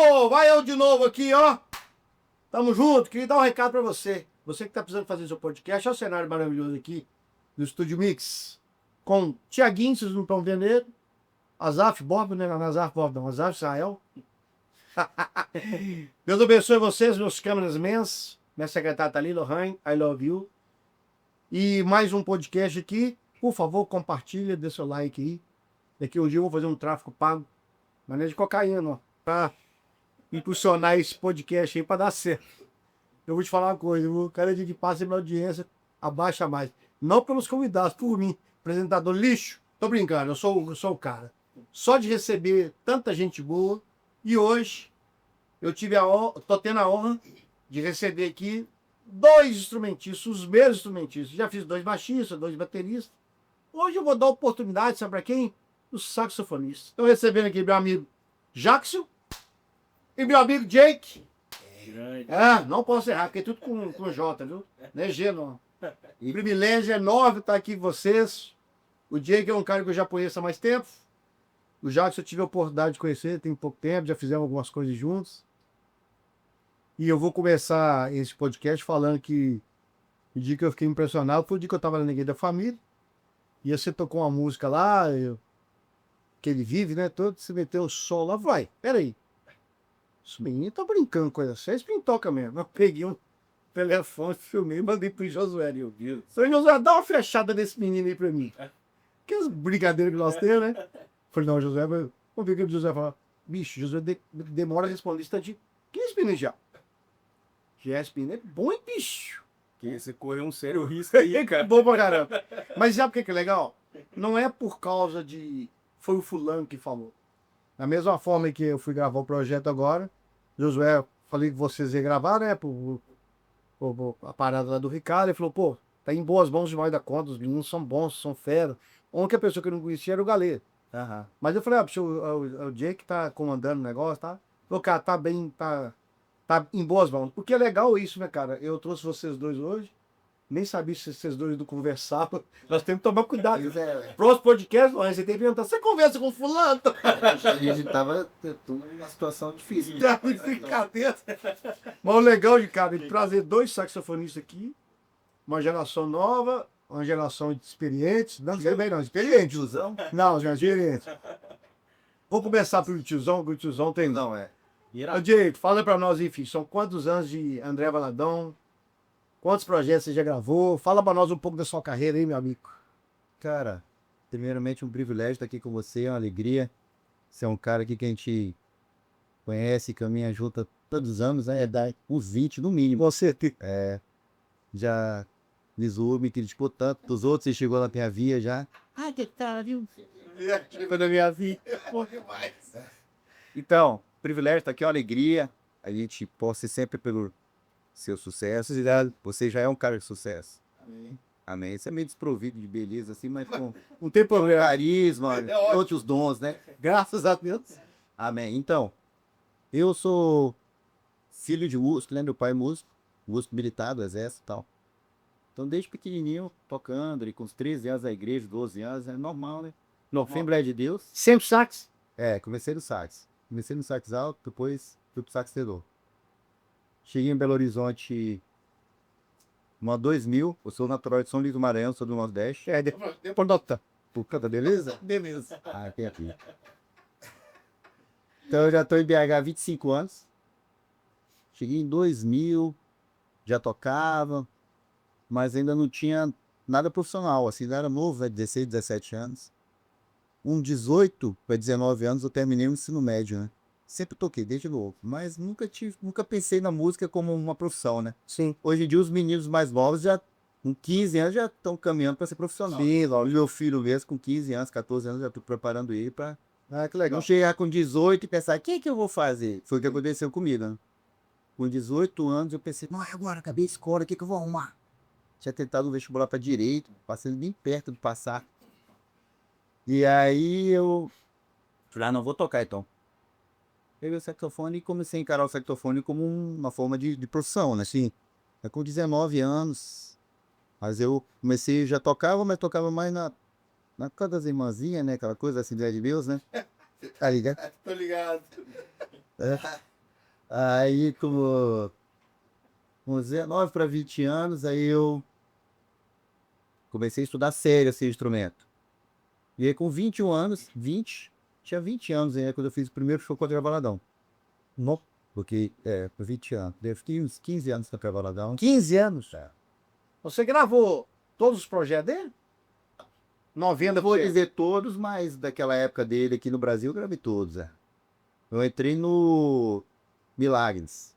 Alô, vai eu de novo aqui, ó. Tamo junto, queria dar um recado pra você. Você que tá precisando fazer seu podcast, olha o cenário maravilhoso aqui do Estúdio Mix. Com Tiaguinho, vocês não estão vendo ele. Azaf Bob, né? Não, Azaf Bob não, Azaf Israel. Deus abençoe vocês, meus cameramans. Minha secretária tá ali, Lohane, I love you. E mais um podcast aqui. Por favor, compartilha, dê seu like aí. Daqui um dia eu vou fazer um tráfico pago. Maneira de cocaína, ó. Pra impulsionar esse podcast aí pra dar certo. Eu vou te falar uma coisa, o cara de que passa minha audiência abaixa mais. Não pelos convidados, por mim. Apresentador lixo. Tô brincando, eu sou o cara. Só de receber tanta gente boa. E hoje eu tive a honra, tô tendo a honra de receber aqui 2 instrumentistas, os meus instrumentistas. Já fiz 2 baixistas, 2 bateristas. Hoje eu vou dar oportunidade, sabe pra quem? Os saxofonistas. Estou recebendo aqui meu amigo Jackson e meu amigo Jake. Não posso errar, porque é tudo com J, viu? Não é G, não. E privilégio enorme estar aqui com vocês. O Jake é um cara que eu já conheço há mais tempo. O Jackson eu tive a oportunidade de conhecer, tem pouco tempo, já fizemos algumas coisas juntos. E eu vou começar esse podcast falando que o dia que eu fiquei impressionado foi o dia que eu estava na Igreja da Família. E você tocou uma música lá, que ele vive, né? Todo se meteu o sol lá, vai, peraí. Esse menino tá brincando com coisa séria, esse menino toca mesmo. Eu peguei um telefone, filmei e mandei pro Josué. E eu vi. Seu Josué, dá uma flechada nesse menino aí pra mim. Aquelas brincadeiras que nós temos, né? Falei, não, Josué, vamos ver o que o Josué fala. Bicho, Josué demora a responder instantinho. Que é esse menino já? Já esse menino é bom, hein, bicho? Que você correu um sério risco aí, cara. Bom pra caramba. Mas sabe o que é legal? Não é por causa de... Foi o fulano que falou. Da mesma forma que eu fui gravar o projeto agora, Josué, falei que vocês iam gravar, né? A parada lá do Ricardo. Ele falou, pô, tá em boas mãos demais da conta, os meninos são bons, são fera. A única pessoa que eu não conhecia era o Galê. Aham. Mas eu falei, bicho, o Jake que tá comandando o negócio, tá? Falou, cara, tá bem, tá em boas mãos. Porque é legal isso, né, cara? Eu trouxe vocês dois hoje. Nem sabia se vocês dois não conversavam. Nós temos que tomar cuidado. Próximo podcast, você tem que perguntar, você conversa com fulano? A gente tava numa situação difícil. Já me brincadeira. Mas o legal de cara, ele trazer 2 saxofonistas aqui, uma geração nova, uma geração de experientes. Não, experientes. Tiozão? Não, experientes. Vou começar pelo tiozão, porque o tiozão tem. Não, é. Ô, Diego, fala pra nós aí, filho, são quantos anos de André Valadão? Quantos projetos você já gravou? Fala pra nós um pouco da sua carreira aí, meu amigo. Cara, primeiramente um privilégio estar aqui com você, é uma alegria. Você é um cara aqui que a gente conhece, caminha junto há todos os anos, né? É dar uns 20 no mínimo. Você, Já lisou, me criticou tanto. Dos outros, você chegou na minha via já. ah, que tá, viu? Chegou na minha vida. Bom demais. Então, privilégio estar aqui, é uma alegria. A gente possa sempre pelo seu sucesso. Você já é um cara de sucesso. Amém. Amém. Você é meio desprovido de beleza, assim, mas com Não tem problema. carisma, ótimo. outros dons, né? Graças a Deus. Amém. Então, eu sou filho de músico, né? Meu pai é músico militar do exército e tal. Então, desde pequenininho, tocando, e com uns 13 anos na igreja, 12 anos, é normal, né? No Assembleia de Deus. Sempre sax? Comecei no sax. Comecei no sax alto, depois fui pro sax tenor. Cheguei em Belo Horizonte no ano 2000. Eu sou natural de São Luís do Maranhão, sou do Nordeste. Depois nota. Por conta, beleza? Beleza. Ah, tem aqui. Então eu já estou em BH há 25 anos. Cheguei em 2000, já tocava, mas ainda não tinha nada profissional, assim, ainda era novo, 16, 17 anos. 18 para 19 anos eu terminei o ensino médio, né? Sempre toquei, desde novo, mas nunca pensei na música como uma profissão, né? Sim. Hoje em dia os meninos mais novos já, com 15 anos, já estão caminhando para ser profissional. Sim, O meu filho mesmo, com 15 anos, 14 anos, já estou preparando ele para Ah, que legal. não chegar com 18 e pensar, o que eu vou fazer? Foi o que aconteceu comigo, né? Com 18 anos eu pensei, não, agora acabei a escola, o que eu vou arrumar? Tinha tentado um vestibular para direito, passando bem perto de passar. E aí eu falei, não, vou tocar então. Peguei o saxofone e comecei a encarar o saxofone como uma forma de profissão, né? Assim, com 19 anos, mas eu comecei, já tocava, mas tocava mais na casa das irmãzinhas, né? Aquela coisa da Assembleia de Deus, né? Tá ligado? Tô ligado. Aí, com 19 para 20 anos, aí eu comecei a estudar sério esse instrumento. E aí, com 21 anos, tinha 20 anos ainda quando eu fiz o primeiro show com o André Valadão. No... Porque, por 20 anos. Eu fiquei uns 15 anos com o André Valadão. 15 anos? É. Você gravou todos os projetos dele? Não 90%. vou dizer todos, mas daquela época dele aqui no Brasil, eu gravei todos. Eu entrei no Milagres.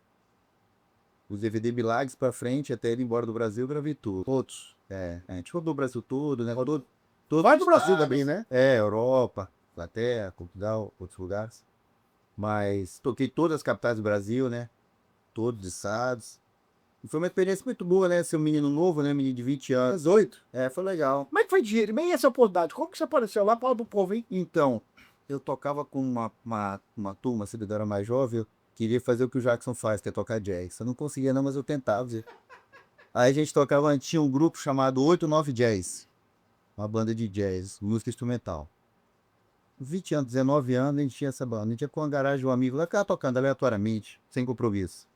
Os DVD Milagres pra frente, até ele ir embora do Brasil, eu gravei tudo. Todos. A gente rodou o Brasil todo, né? Rodou todo Vai do Brasil também, né? Europa, Inglaterra, Portugal, outros lugares. Mas toquei todas as capitais do Brasil, né? Todos os estados. E foi uma experiência muito boa, né? Ser um menino novo, né? Menino de 20 anos. 18. Foi legal. Como é que foi dinheiro? Bem essa oportunidade. Como que você apareceu lá? Fala pro povo, hein? Então, eu tocava com uma turma, se eu era mais jovem, eu queria fazer o que o Jackson faz, que é tocar jazz. Eu não conseguia não, mas eu tentava. Aí a gente tocava, tinha um grupo chamado 89 Jazz. Uma banda de jazz, música instrumental. 20 anos, 19 anos, a gente tinha essa banda. A gente ia com a garagem de um amigo lá, ficava tocando aleatoriamente, sem compromisso.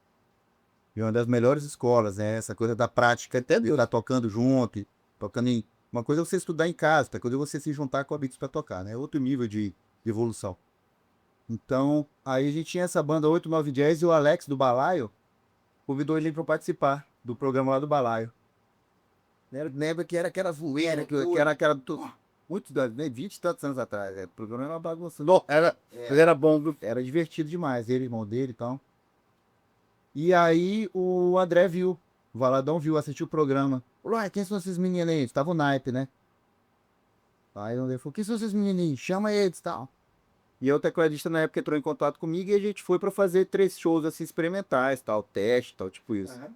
E uma das melhores escolas, né? Essa coisa da prática, até de eu estar tocando junto, tocando em... Uma coisa é você estudar em casa, outra coisa é você se juntar com amigos para tocar, né? Outro nível de evolução. Então, aí a gente tinha essa banda 89 Jazz e o Alex do Balaio convidou ele para participar do programa lá do Balaio. Lembra que era aquela zoeira, que era aquela... Muitos anos, né? 20 e tantos anos atrás. O programa era uma bagunça. Não, era bom, viu? Era divertido demais, ele, irmão dele e tal. E aí o André viu, o Valadão viu, assistiu o programa. Falou, quem são esses meninos aí? Tava o naipe, né? Aí o André falou, quem são esses menininhos? Chama eles e tal. E o tecladista na época entrou em contato comigo e a gente foi pra fazer 3 shows assim experimentais, tal, teste, tal, tipo isso. Uhum.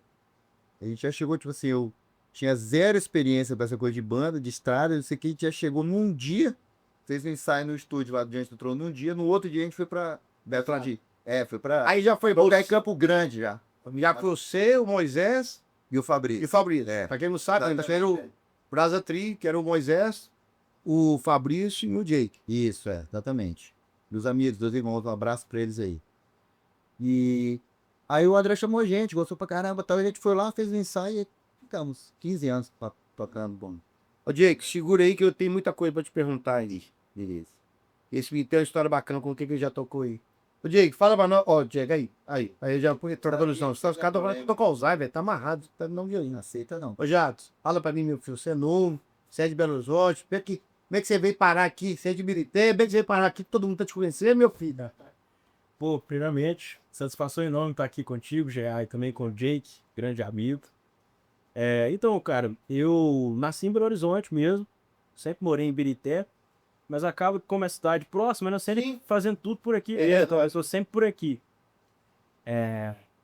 A gente já chegou, tipo assim, eu tinha zero experiência pra essa coisa de banda, de estrada, não sei o que, a gente já chegou num dia, fez um ensaio no estúdio lá do Diante do Trono num dia, no outro dia a gente foi pra Beltrandi. Foi pra... Aí já foi Tocar em Campo Grande já. Já foi você, o Moisés E o Fabrício. e o Fabrício. Pra quem não sabe, ainda era o Brasa Tri, que era o Moisés, o Fabrício e o Jake. Isso, exatamente. Meus amigos, 2 irmãos, um abraço pra eles aí. E aí o André chamou a gente, gostou pra caramba, tal, a gente foi lá, fez um ensaio e ficamos 15 anos tocando bom. Ô, Jake, segura aí que eu tenho muita coisa pra te perguntar aí. Beleza. Esse me tem uma história bacana com o que ele já tocou aí. Ô, Jake, fala pra nós. Ó, Jake, aí. Aí já põe tradução. Os caras estão com Alzheimer, tá amarrado, tá não violino. Não aceita não. Ô, Jatos, fala pra mim, meu filho, você é novo, você é de Belo Horizonte, como é que você veio parar aqui? Você é de Birité, como é que você veio parar aqui? Todo mundo tá te conhecendo, meu filho. Pô, primeiramente, satisfação enorme estar aqui contigo, GA, e também com o Jake, grande amigo. Então, cara, eu nasci em Belo Horizonte mesmo, sempre morei em Birité, mas acabo que como é cidade próxima, eu sempre fazendo tudo por aqui. Então, eu sou sempre por aqui.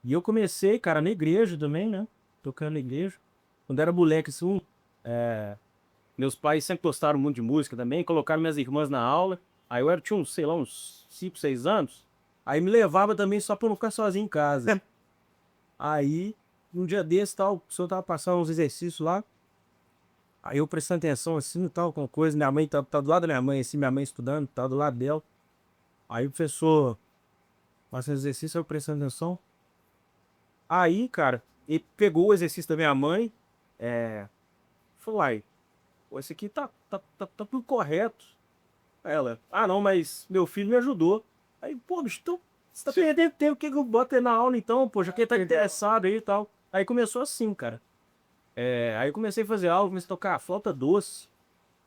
E eu comecei, cara, na igreja também, né? Tocando na igreja. Quando era moleque, assim, meus pais sempre gostaram muito de música também, colocaram minhas irmãs na aula. Aí eu tinha uns, sei lá, uns 5, 6 anos. Aí me levava também só pra eu não ficar sozinho em casa. Aí, um dia desse, tal, o senhor tava passando uns exercícios lá. Aí eu prestando atenção assim e tal, com coisa. Minha mãe tá do lado da minha mãe, assim, minha mãe estudando, tá do lado dela. Aí o professor passando exercício, eu prestando atenção. Aí, cara, ele pegou o exercício da minha mãe. Falou, pô, esse aqui tá tudo correto. Aí ela, não, mas meu filho me ajudou. Aí, pô, bicho, então você tá perdendo tempo, o que eu boto aí na aula então, pô, já que ele tá interessado aí e tal. Aí começou assim, cara. Aí eu comecei a fazer aula, comecei a tocar flauta doce.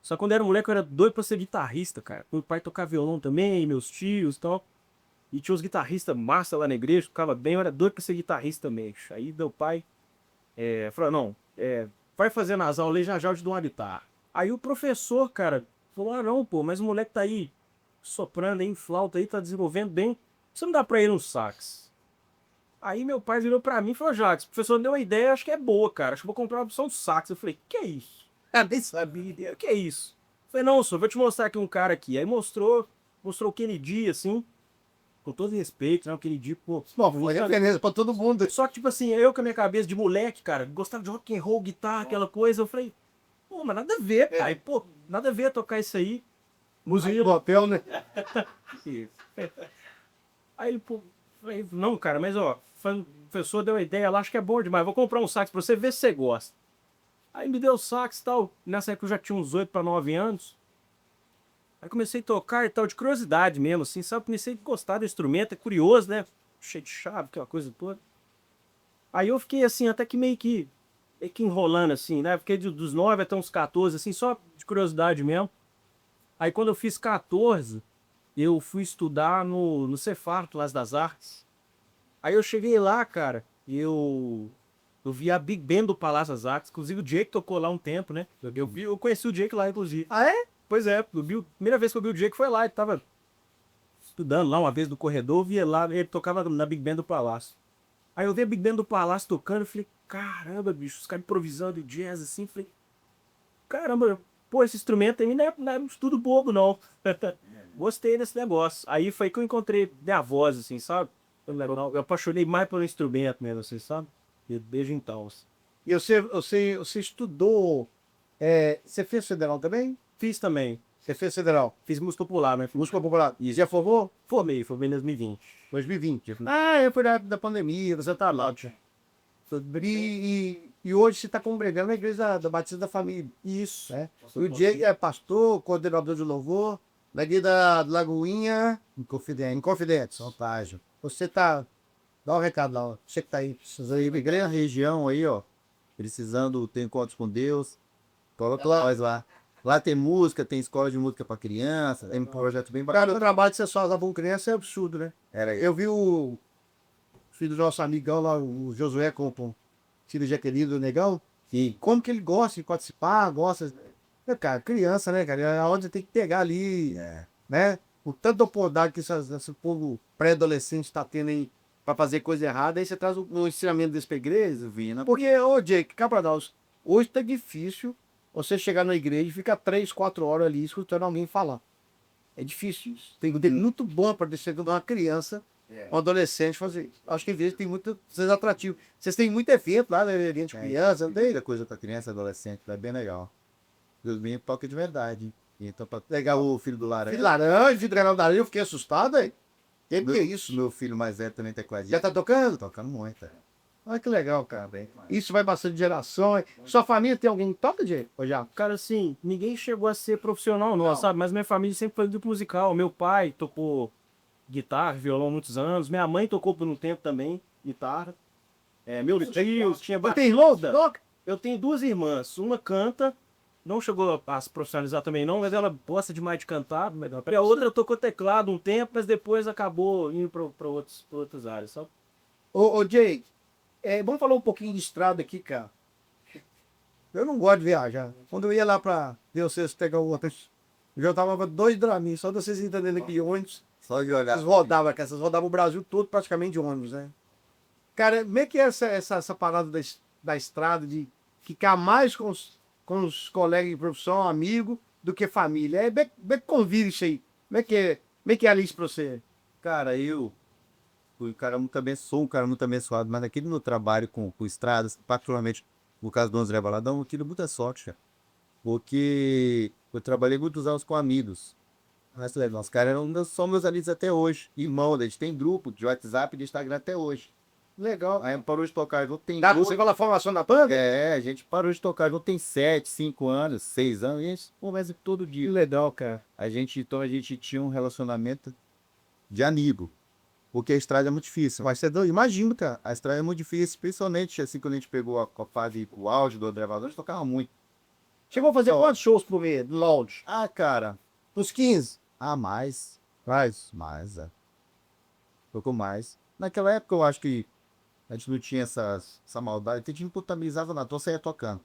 Só que quando eu era moleque eu era doido pra ser guitarrista, cara. Meu pai tocava violão também, meus tios e tal. E tinha uns guitarristas massa lá na igreja, tocava bem, eu era doido pra ser guitarrista também. Aí meu pai falou, não, vai fazendo as aulas aí, já eu te dou uma guitarra. Aí o professor, cara, falou, não, pô, mas o moleque tá aí soprando aí em flauta aí, tá desenvolvendo bem. Você não dá pra ele um sax? Aí meu pai virou pra mim e falou, Jacques, o professor deu uma ideia, acho que é boa, cara. Acho que vou comprar uma opção de sax. Eu falei, que é isso? Nem sabia, que é isso? Eu falei, não, senhor, vou te mostrar aqui um cara aqui. Aí mostrou o Kennedy, assim, com todo respeito, né? O Kennedy, pô. Bom, foi referência pra todo mundo. Só que, tipo assim, eu com a minha cabeça de moleque, cara, gostava de rock and roll, guitarra, aquela coisa, eu falei, pô, mas nada a ver, Aí, pô, nada a ver tocar isso aí. Música do hotel, né? Aí ele, pô, Falei, não, cara, mas ó, o professor deu uma ideia lá, acho que é bom demais, vou comprar um sax pra você ver se você gosta. Aí me deu o sax e tal, nessa época eu já tinha uns 8 para 9 anos. Aí comecei a tocar e tal, de curiosidade mesmo, assim, sabe? Comecei a gostar do instrumento, é curioso, né? Cheio de chave, aquela coisa toda. Aí eu fiquei assim, até que meio que enrolando, assim, né? Fiquei dos 9 até uns 14, assim, só de curiosidade mesmo. Aí quando eu fiz 14, eu fui estudar no Cefar, Classe das Artes. Aí eu cheguei lá, cara, e eu vi a Big Band do Palácio das Artes, inclusive o Jake tocou lá um tempo, né? Eu conheci o Jake lá, inclusive. Ah, é? Pois é, primeira vez que eu vi o Jake foi lá, ele tava estudando lá uma vez no corredor, eu via lá, ele tocava na Big Band do Palácio. Aí eu vi a Big Band do Palácio tocando, eu falei, caramba, bicho, os caras improvisando jazz assim, falei, caramba, pô, esse instrumento aí não é estudo bobo, não. Gostei desse negócio. Aí foi que eu encontrei minha voz, assim, sabe? Eu apaixonei mais pelo instrumento mesmo, assim, sabe? E desde então, assim. E você estudou. Você fez federal também? Fiz também. Você fez federal? Fiz música popular, né? Música popular. Isso. Já formou? Formei em 2020. 2020. Ah, foi na época da pandemia, você tá lá. E hoje você está congregando na igreja da Batista da Família. Isso. Né? O Diego é pastor, coordenador de louvor, daqui da Lagoinha, Inconfidentes. Vantage. Você tá. Dá um recado lá, ó. Você que tá aí, precisa ir pra Igreja igreja. na região aí, ó, precisando ter encontros com Deus, coloca nós lá. Lá tem música, tem escola de música para criança, tem um projeto bem Cara, bacana. o trabalho de ser só com criança é absurdo, né? Era Eu vi o filho do nosso amigão lá, o Josué, com o filho de Jaqueline do Negão, e como que ele gosta de participar, gosta. Cara, criança, né, cara? É onde tem que pegar ali, né? O tanto de oportunidade que esse povo pré-adolescente está tendo aí para fazer coisa errada, aí você traz um ensinamento desse pra igreja, Vina. porque, ô Jake, Cabradaus, hoje tá difícil você chegar na igreja e ficar 3, 4 horas ali escutando alguém falar. É difícil isso. Tem que ter muito bom para descer de uma criança, um adolescente fazer isso. Acho que a igreja tem muito atrativo. Vocês têm muito evento lá na evento de criança, não tem? Muita coisa para criança e adolescente, é bem legal. Deus me toca de verdade. Então, para Legal. o filho do Lara. Filho laranja, filho de laranja, eu fiquei assustado, aí. Que é isso? Meu filho mais velho também tem quadrilha. Já tá tocando? Tocando muito. Olha que legal, cara. Bem, Isso vai bastante gerações. Sua família tem alguém que toca, Jake? Ou já? Cara, assim, ninguém chegou a ser profissional, não, sabe? Mas minha família sempre foi do grupo musical. Meu pai tocou guitarra, violão há muitos anos. Minha mãe tocou por um tempo também, guitarra. Meus tios, tinha Você tem irmão? banda. Toca? Eu tenho duas irmãs. Uma canta, não chegou a se profissionalizar também não, mas ela gosta demais de cantar. E a outra tocou teclado um tempo, mas depois acabou indo pra outras áreas, sabe? Ô, Jake, vamos falar um pouquinho de estrada aqui, cara. Eu não gosto de viajar. Quando eu ia lá pra ver vocês pegar o ônibus, eu já tava 2 draminhos, só de vocês entendendo aqui de ônibus. Só de olhar. Vocês rodavam, cara, vocês rodavam o Brasil todo praticamente de ônibus, né? Cara, como é que é essa parada da estrada, de ficar mais com os colegas de profissão, amigo, do que família? Como é que convive isso aí? Como é que é ali isso pra você? Cara, eu fui um cara muito abençoado, sou um cara muito abençoado, mas aqui no meu trabalho com estradas, particularmente no caso do André Baladão, eu tive muita sorte, cara. Porque eu trabalhei muitos anos com amigos. Mas, os caras são meus amigos até hoje. Irmão, a gente tem grupo de WhatsApp e de Instagram até hoje. Legal. Aí parou de tocar junto, tem Dá pra grupo. você falar a formação da banda? A gente parou de tocar junto, tem 7, 5 anos, 6 anos, e a gente conversa todo Que dia. legal, cara. Então a gente tinha um relacionamento de amigo. Porque a estrada é muito difícil. Vai ser doido, imagino, cara. A estrada é muito difícil, principalmente assim quando a gente pegou a fase, o auge do André Valor, a gente tocava muito. Chegou a fazer Ó. quantos shows por mês, do lounge? Ah, cara, Uns 15. mais. Faz. Mais, Tocou mais. Naquela época eu acho que a gente não tinha essa maldade, a gente não potabilizava nada, então você ia tocando.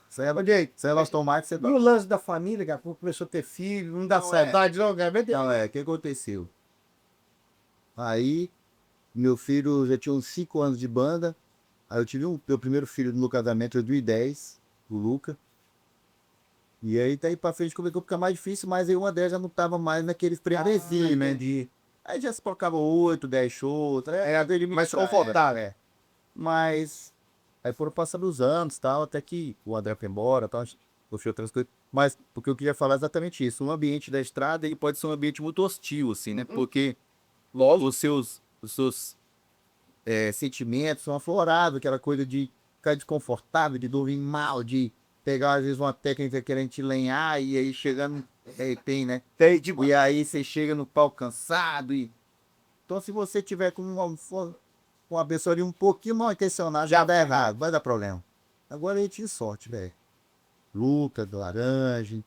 Você Ô, Jake, ia tomate, você e o lance da família, cara? Quando começou a ter filho, não dá saudade, não, cara. Não, o que aconteceu? Aí, meu filho já tinha uns 5 anos de banda. Aí eu tive meu primeiro filho no casamento em 2010, o Luca. E aí, daí pra frente, começou a ficar mais difícil, mas aí uma delas já não tava mais naqueles frenesim, né? Aí já se colocava 8, 10 shows, né? Era mais confortável. Mas aí foram passando os anos, tal, até que o André foi embora, tal, puxou outras coisas. Mas porque eu queria falar exatamente isso, o ambiente da estrada ele pode ser um ambiente muito hostil, assim, né? Porque logo os os seus sentimentos são aflorados, aquela coisa de ficar desconfortável, de dormir mal, de pegar às vezes uma técnica querendo te lenhar e aí chegando, tem, né? Tem, tipo, E aí você chega no palco cansado e... Então se você tiver com uma pessoa ali um pouquinho mal intencionada, já dá errado, vai dar problema. Agora a gente tem sorte, velho. Lucas, do Laranja,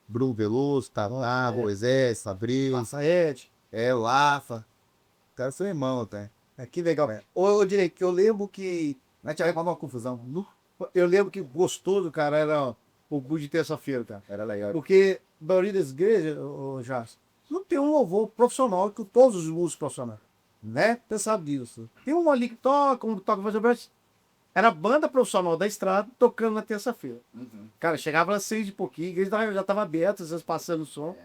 Bruno Veloso, tá lá, Moisés, Fabril, Lafayette. o Lafa. Os caras são irmãos, tá? Que legal. Ô, Direito, eu lembro que. Não tinha uma confusão. Eu lembro que gostoso, cara, era o culto de terça-feira, cara. Era legal. Porque a maioria das igrejas, Járcio, não tem um louvor profissional que todos os músicos profissionais. Né? Você sabe disso. Tem um ali que toca, um que toca, mas era a banda profissional da estrada tocando na terça-feira. Cara, chegava às 6 e pouquinho, a igreja já estava aberta, às vezes passando o som.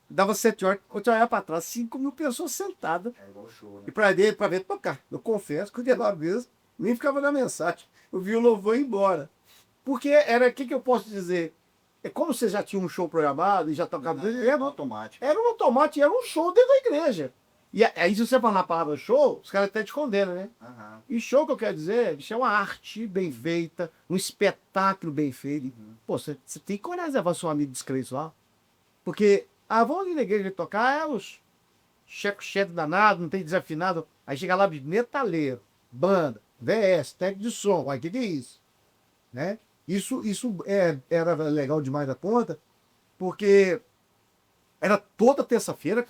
Dava 7 horas, quando eu olhava para trás, 5.000 pessoas sentadas. É igual show, né? E para ver tocar. Eu confesso que eu ia lá mesmo, nem ficava na mensagem. Eu vi o louvor e ia embora. Porque era, o que eu posso dizer? É como você já tinha um show programado e já tocava. Era automático. Era um automático, era um show dentro da igreja. E aí, se você falar a palavra show, os caras até te condenam, né? E show que eu quero dizer, isso é uma arte bem feita, um espetáculo bem feito. Pô, você tem que coragem de levar seu amigo descrente lá. Porque, vamos ali na igreja tocar, os checo danado, não tem desafinado. Aí chega lá, metaleiro, banda, VS, técnico de som. Aí, o que é isso? Né? Isso era legal demais da conta, porque era toda terça-feira.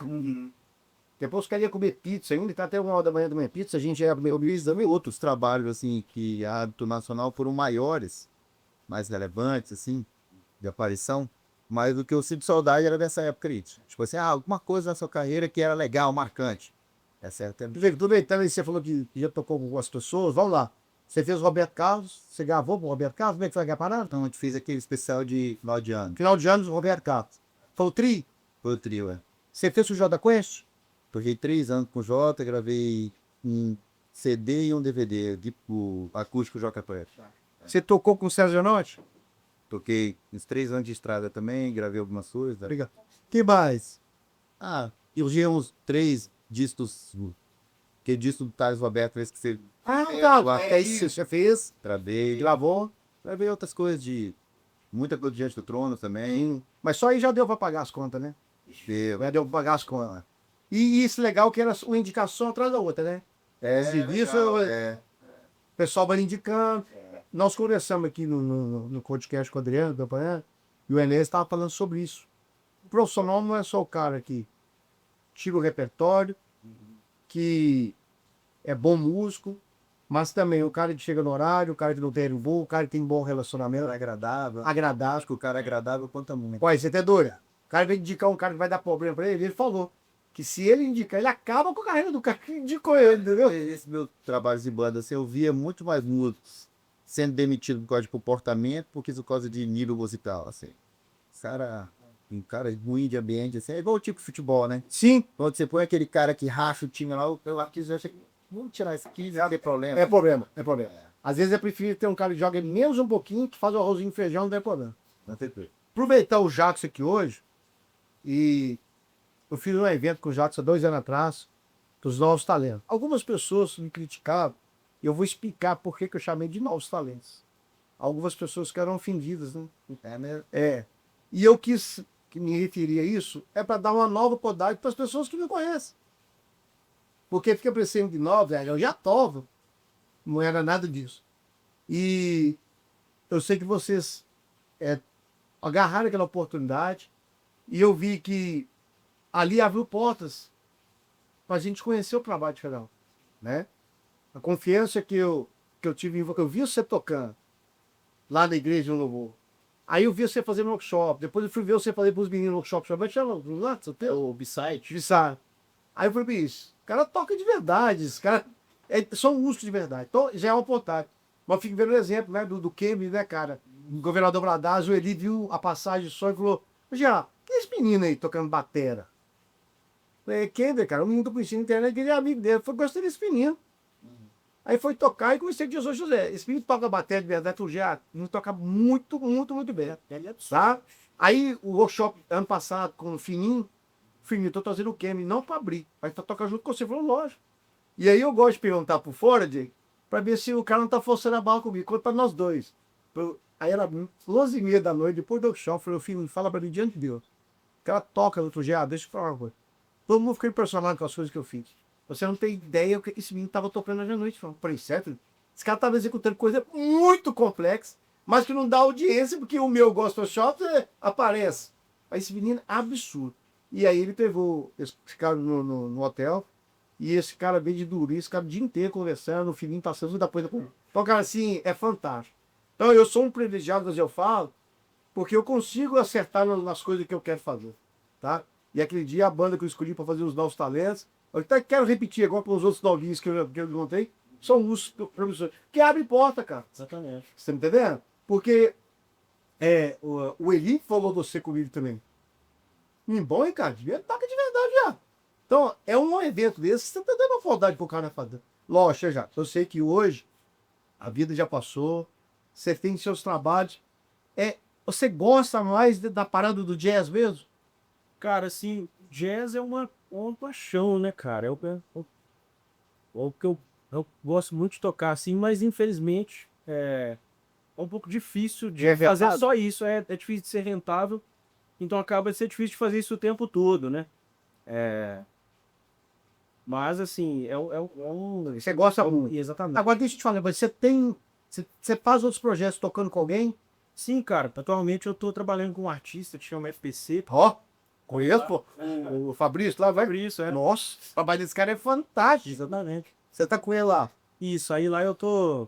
Depois os caras iam comer pizza, ainda tá até 1 hora da manhã comer pizza, a gente ia comer também. Outros trabalhos, assim, que a hábito nacional foram maiores, mais relevantes, assim, de aparição, mas o que eu sinto saudade era dessa época aí. Tipo assim, alguma coisa na sua carreira que era legal, marcante. Essa é até... Tudo bem, também você falou que já tocou com algumas pessoas, vamos lá. Você fez o Roberto Carlos, você gravou com o Roberto Carlos, como é que foi a parada? Então a gente fez aquele especial de final de ano. Final de anos, o Roberto Carlos. Foi o Tri? Foi o trio, Você fez o Jota Quest? Toquei 3 anos com o Jota, gravei um CD e um DVD, tipo acústico JPF. Você tocou com o Sérgio Zanotti? Toquei uns 3 anos de estrada também, gravei algumas coisas. Obrigado. Que mais? Eu tinha uns 3 discos, que disco do Thales Roberto, esse que você Legal. É isso que você fez, gravei. gravou. Gravei outras coisas muita coisa diante do trono também. Mas só aí já deu pra pagar as contas, né? Deu. Já deu pra pagar as contas. E isso legal que era uma indicação atrás da outra, né? Serviço, legal, o pessoal vai indicando. Nós conversamos aqui no podcast com o Adriano, do Apanhã, e o Enéas estava falando sobre isso. O profissional não é só o cara que tira o repertório, que é bom músico, mas também o cara que chega no horário, o cara que não tem bom, o cara que tem bom relacionamento, Agradável. agradável. Acho que o cara é agradável conta muito. Pô, você até doido. O cara vai indicar um cara que vai dar problema pra ele falou que se ele indicar, ele acaba com a carreira do cara que indicou ele, entendeu? Esse meu trabalho de banda, assim, eu via muito mais músicos sendo demitido por causa de comportamento, porque por causa de nível musical, assim. Um cara ruim de ambiente, assim, é igual o tipo de futebol, né? Sim, Quando você põe aquele cara que racha o time lá, eu aqui já achei, vamos tirar isso aqui, não tem problema. é problema. Às vezes é preferível ter um cara que joga menos um pouquinho, que faz o arrozinho e feijão, não tem problema. Não tem problema. Aproveitar o Jackson aqui hoje, e eu fiz um evento com o Jackson há 2 anos atrás, dos novos talentos. Algumas pessoas me criticavam, e eu vou explicar por que eu chamei de novos talentos. Algumas pessoas ficaram ofendidas, né? É mesmo? E eu quis que me referir a isso, é para dar uma nova oportunidade para as pessoas que me conhecem. Porque fica parecendo de novo, eu já tovo. Não era nada disso. E eu sei que vocês agarraram aquela oportunidade, e eu vi que ali abriu portas para a gente conhecer o trabalho de Federal, né? A confiança que eu tive em você, eu vi você tocando lá na igreja no Louvor. Aí eu vi você fazendo workshop, depois eu fui ver você fazer para os meninos workshop, O B-Side. Aí eu falei, bicho, o cara toca de verdade, os caras são músicos de verdade, então já é uma oportunidade. Mas eu fico vendo o exemplo, né, do Kemp, né, cara? O governador Bradazzo, ele viu a passagem só e falou, já, que é esse menino aí tocando batera? Falei, Kemp, cara, o menino que eu conheci na internet, ele é amigo dele. Eu falei, gostei desse menino. Aí foi tocar e comecei a dizer, José, esse menino toca bateria de verdade, tu já não toca muito, muito, muito bem. Tá? Aí o workshop ano passado com o Fininho, Filho, eu tô trazendo o Kemi, não pra abrir, mas pra tocar junto com você. Falou, lógico. E aí eu gosto de perguntar por fora, Jay, pra ver se o cara não tá forçando a barra comigo, quanto pra nós dois. Aí era 11h30 da noite, depois do show, eu falei, filho, fala pra mim diante de Deus. O cara toca no outro dia, deixa eu falar uma coisa. Todo mundo ficou impressionado com as coisas que eu fiz. Você não tem ideia o que esse menino tava tocando hoje à noite. Eu falei, certo? Esse cara tava executando coisa muito complexa, mas que não dá audiência, porque o meu gospel shop aparece. Aí esse menino é absurdo. E aí ele pegou esse cara no hotel, e esse cara veio de Duri, esse cara o dia inteiro conversando, o filhinho passando, muita coisa com ele. Então, cara, assim, é fantástico. Então, eu sou um privilegiado, mas eu falo, porque eu consigo acertar nas coisas que eu quero fazer, tá? E aquele dia, a banda que eu escolhi para fazer os novos talentos, eu até quero repetir agora para os outros novinhos que eu montei, são os professores, que abrem porta, cara. Exatamente. Você tá entendendo? Porque o Eli falou você comigo também. Bom, hein, cara? Devia tocar de verdade já. Então, é um evento desse, você tá dando uma saudade pro cara fazer. Lógico, já. Eu sei que hoje a vida já passou, você tem seus trabalhos. Você gosta mais da parada do jazz mesmo? Cara, assim, jazz é uma paixão, né, cara? O que eu gosto muito de tocar, assim, mas infelizmente é um pouco difícil de É fazer verdade. só isso. É difícil de ser rentável, então acaba de ser difícil de fazer isso o tempo todo, né? Mas, assim, é um. Você gosta muito. Exatamente. Agora, deixa eu te falar, você faz outros projetos tocando com alguém? Sim, cara, atualmente eu tô trabalhando com um artista que chama FPC. Ó, conheço, pô. O Fabrício lá, vai. Por isso, é. Nossa, o trabalho desse cara é fantástico. Exatamente. Você tá com ele lá. Isso, aí lá eu tô,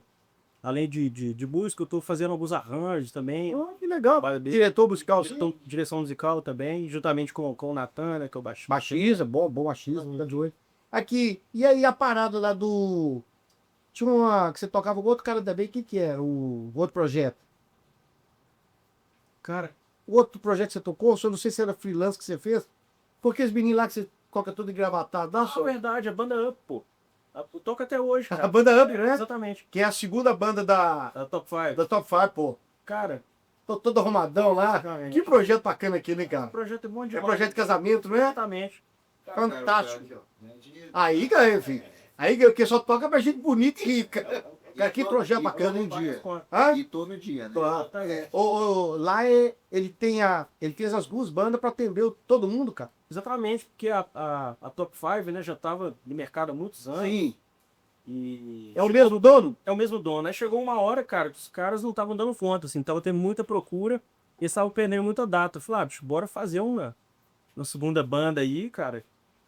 além de música, eu tô fazendo alguns arranjos também. Que legal. Trabalho bem- Diretor musical, sim. Tô direção musical também, juntamente com o Natan, né, que é o baixista. Baixista, bom baixista, tá de olho. Aqui, e aí a parada lá do. Tinha uma que você tocava com outro cara também, o que era? O outro projeto? Cara, O outro projeto que você tocou, eu não sei se era freelance que você fez, porque os meninos lá que você coloca tudo engravatado, dá na só. verdade, a banda Up, pô. Toca até hoje, A cara. banda Up, né? Exatamente. Que é a segunda banda da Top 5. Top 5, pô. Cara, Tô todo arrumadão lá. Exatamente. Que projeto bacana aqui, né, o cara? projeto é bom É demais. projeto de casamento, não é? Exatamente. Fantástico. Aí, cara, filho. Aí que só toca pra gente bonita e rica. Cara, que projeto bacana, hein, dia? Hã? E todo dia, né? Claro. Lá ele fez as duas bandas pra atender todo mundo, cara. Exatamente, porque a Top 5, né, já tava no mercado há muitos anos. Sim. E É o mesmo dono? é o mesmo dono. Aí chegou uma hora, cara, que os caras não estavam dando conta, assim, tava tendo muita procura e eles estavam perdendo muita data. Eu falei, bicho, bora fazer uma segunda banda aí, cara.